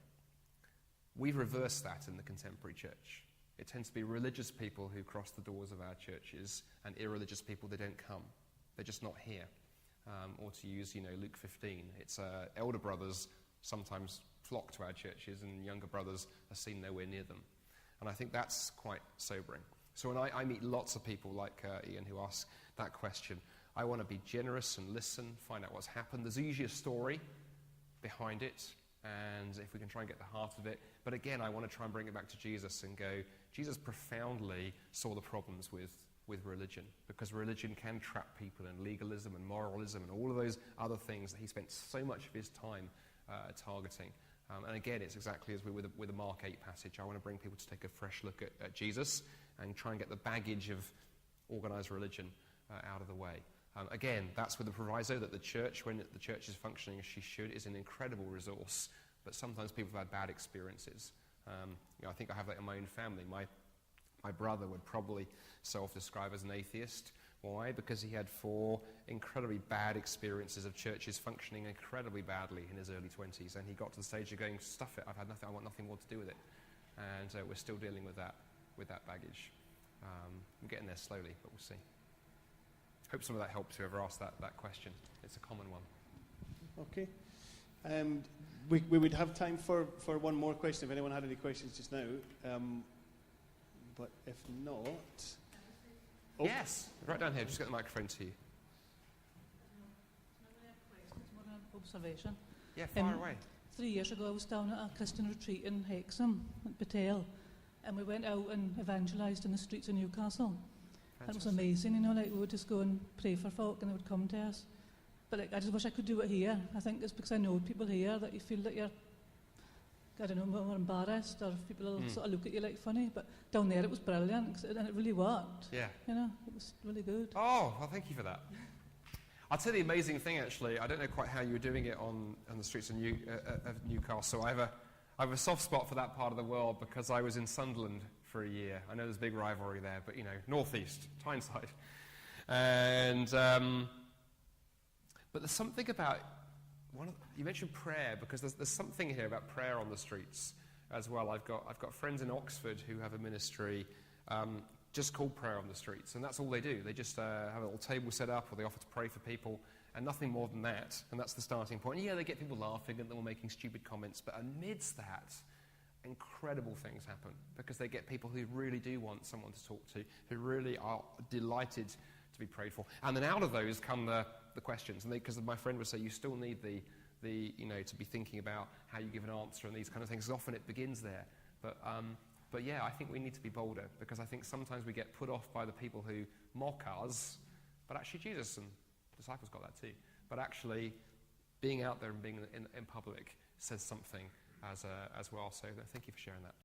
Speaker 1: We've reversed that in the contemporary church. It tends to be religious people who cross the doors of our churches, and irreligious people, they don't come. They're just not here. Or to use, Luke 15, it's elder brothers sometimes flock to our churches, and younger brothers are seen nowhere near them. And I think that's quite sobering. So when I meet lots of people like Ian who ask that question, I want to be generous and listen, find out what's happened. There's usually a story behind it, and if we can try and get the heart of it. But again, I want to try and bring it back to Jesus and go, Jesus profoundly saw the problems with religion, because religion can trap people in legalism and moralism and all of those other things that he spent so much of his time targeting. And again, it's exactly as with the Mark 8 passage. I want to bring people to take a fresh look at Jesus and try and get the baggage of organised religion out of the way. Again, that's with the proviso that the church, when the church is functioning as she should, is an incredible resource. But sometimes people have had bad experiences. I think I have that in my own family. My brother would probably self-describe as an atheist. Why? Because he had 4 incredibly bad experiences of churches functioning incredibly badly in his early 20s, and he got to the stage of going, stuff it, I want nothing more to do with it. And we're still dealing with that baggage. I'm getting there slowly, but we'll see. Hope some of that helps whoever asked that question. It's a common one.
Speaker 2: Okay. We would have time for one more question if anyone had any questions just now. But if not... Oh.
Speaker 1: Yes, right down here. Just get the microphone to you.
Speaker 8: Observation.
Speaker 1: Yeah, far away.
Speaker 8: 3 years ago, I was down at a Christian retreat in Hexham, at Battelle, and we went out and evangelised in the streets of Newcastle. And it was amazing, we would just go and pray for folk, and they would come to us. But I just wish I could do it here. I think it's because I know people here that you feel that you're, more embarrassed, or people will sort of look at you like funny. But down there, it was brilliant, and it really worked.
Speaker 1: Yeah.
Speaker 8: It was really good.
Speaker 1: Oh, well, thank you for that. I'll tell you the amazing thing, actually. I don't know quite how you were doing it on the streets of Newcastle. I have a soft spot for that part of the world because I was in Sunderland for a year. I know there's a big rivalry there, but, northeast, Tyneside. And, but there's something about, you mentioned prayer, because there's something here about prayer on the streets as well. I've got friends in Oxford who have a ministry just called Prayer on the Streets, and that's all they do. They just have a little table set up, or they offer to pray for people, and nothing more than that, and that's the starting point. And yeah, they get people laughing and they're all making stupid comments, but amidst that, incredible things happen, because they get people who really do want someone to talk to, who really are delighted to be prayed for. And then out of those come the questions, and because my friend would say, you still need the to be thinking about how you give an answer and these kind of things. Often it begins there, but yeah, I think we need to be bolder, because I think sometimes we get put off by the people who mock us, but actually Jesus and disciples got that too. But actually, being out there and being in public says something as well. So thank you for sharing that.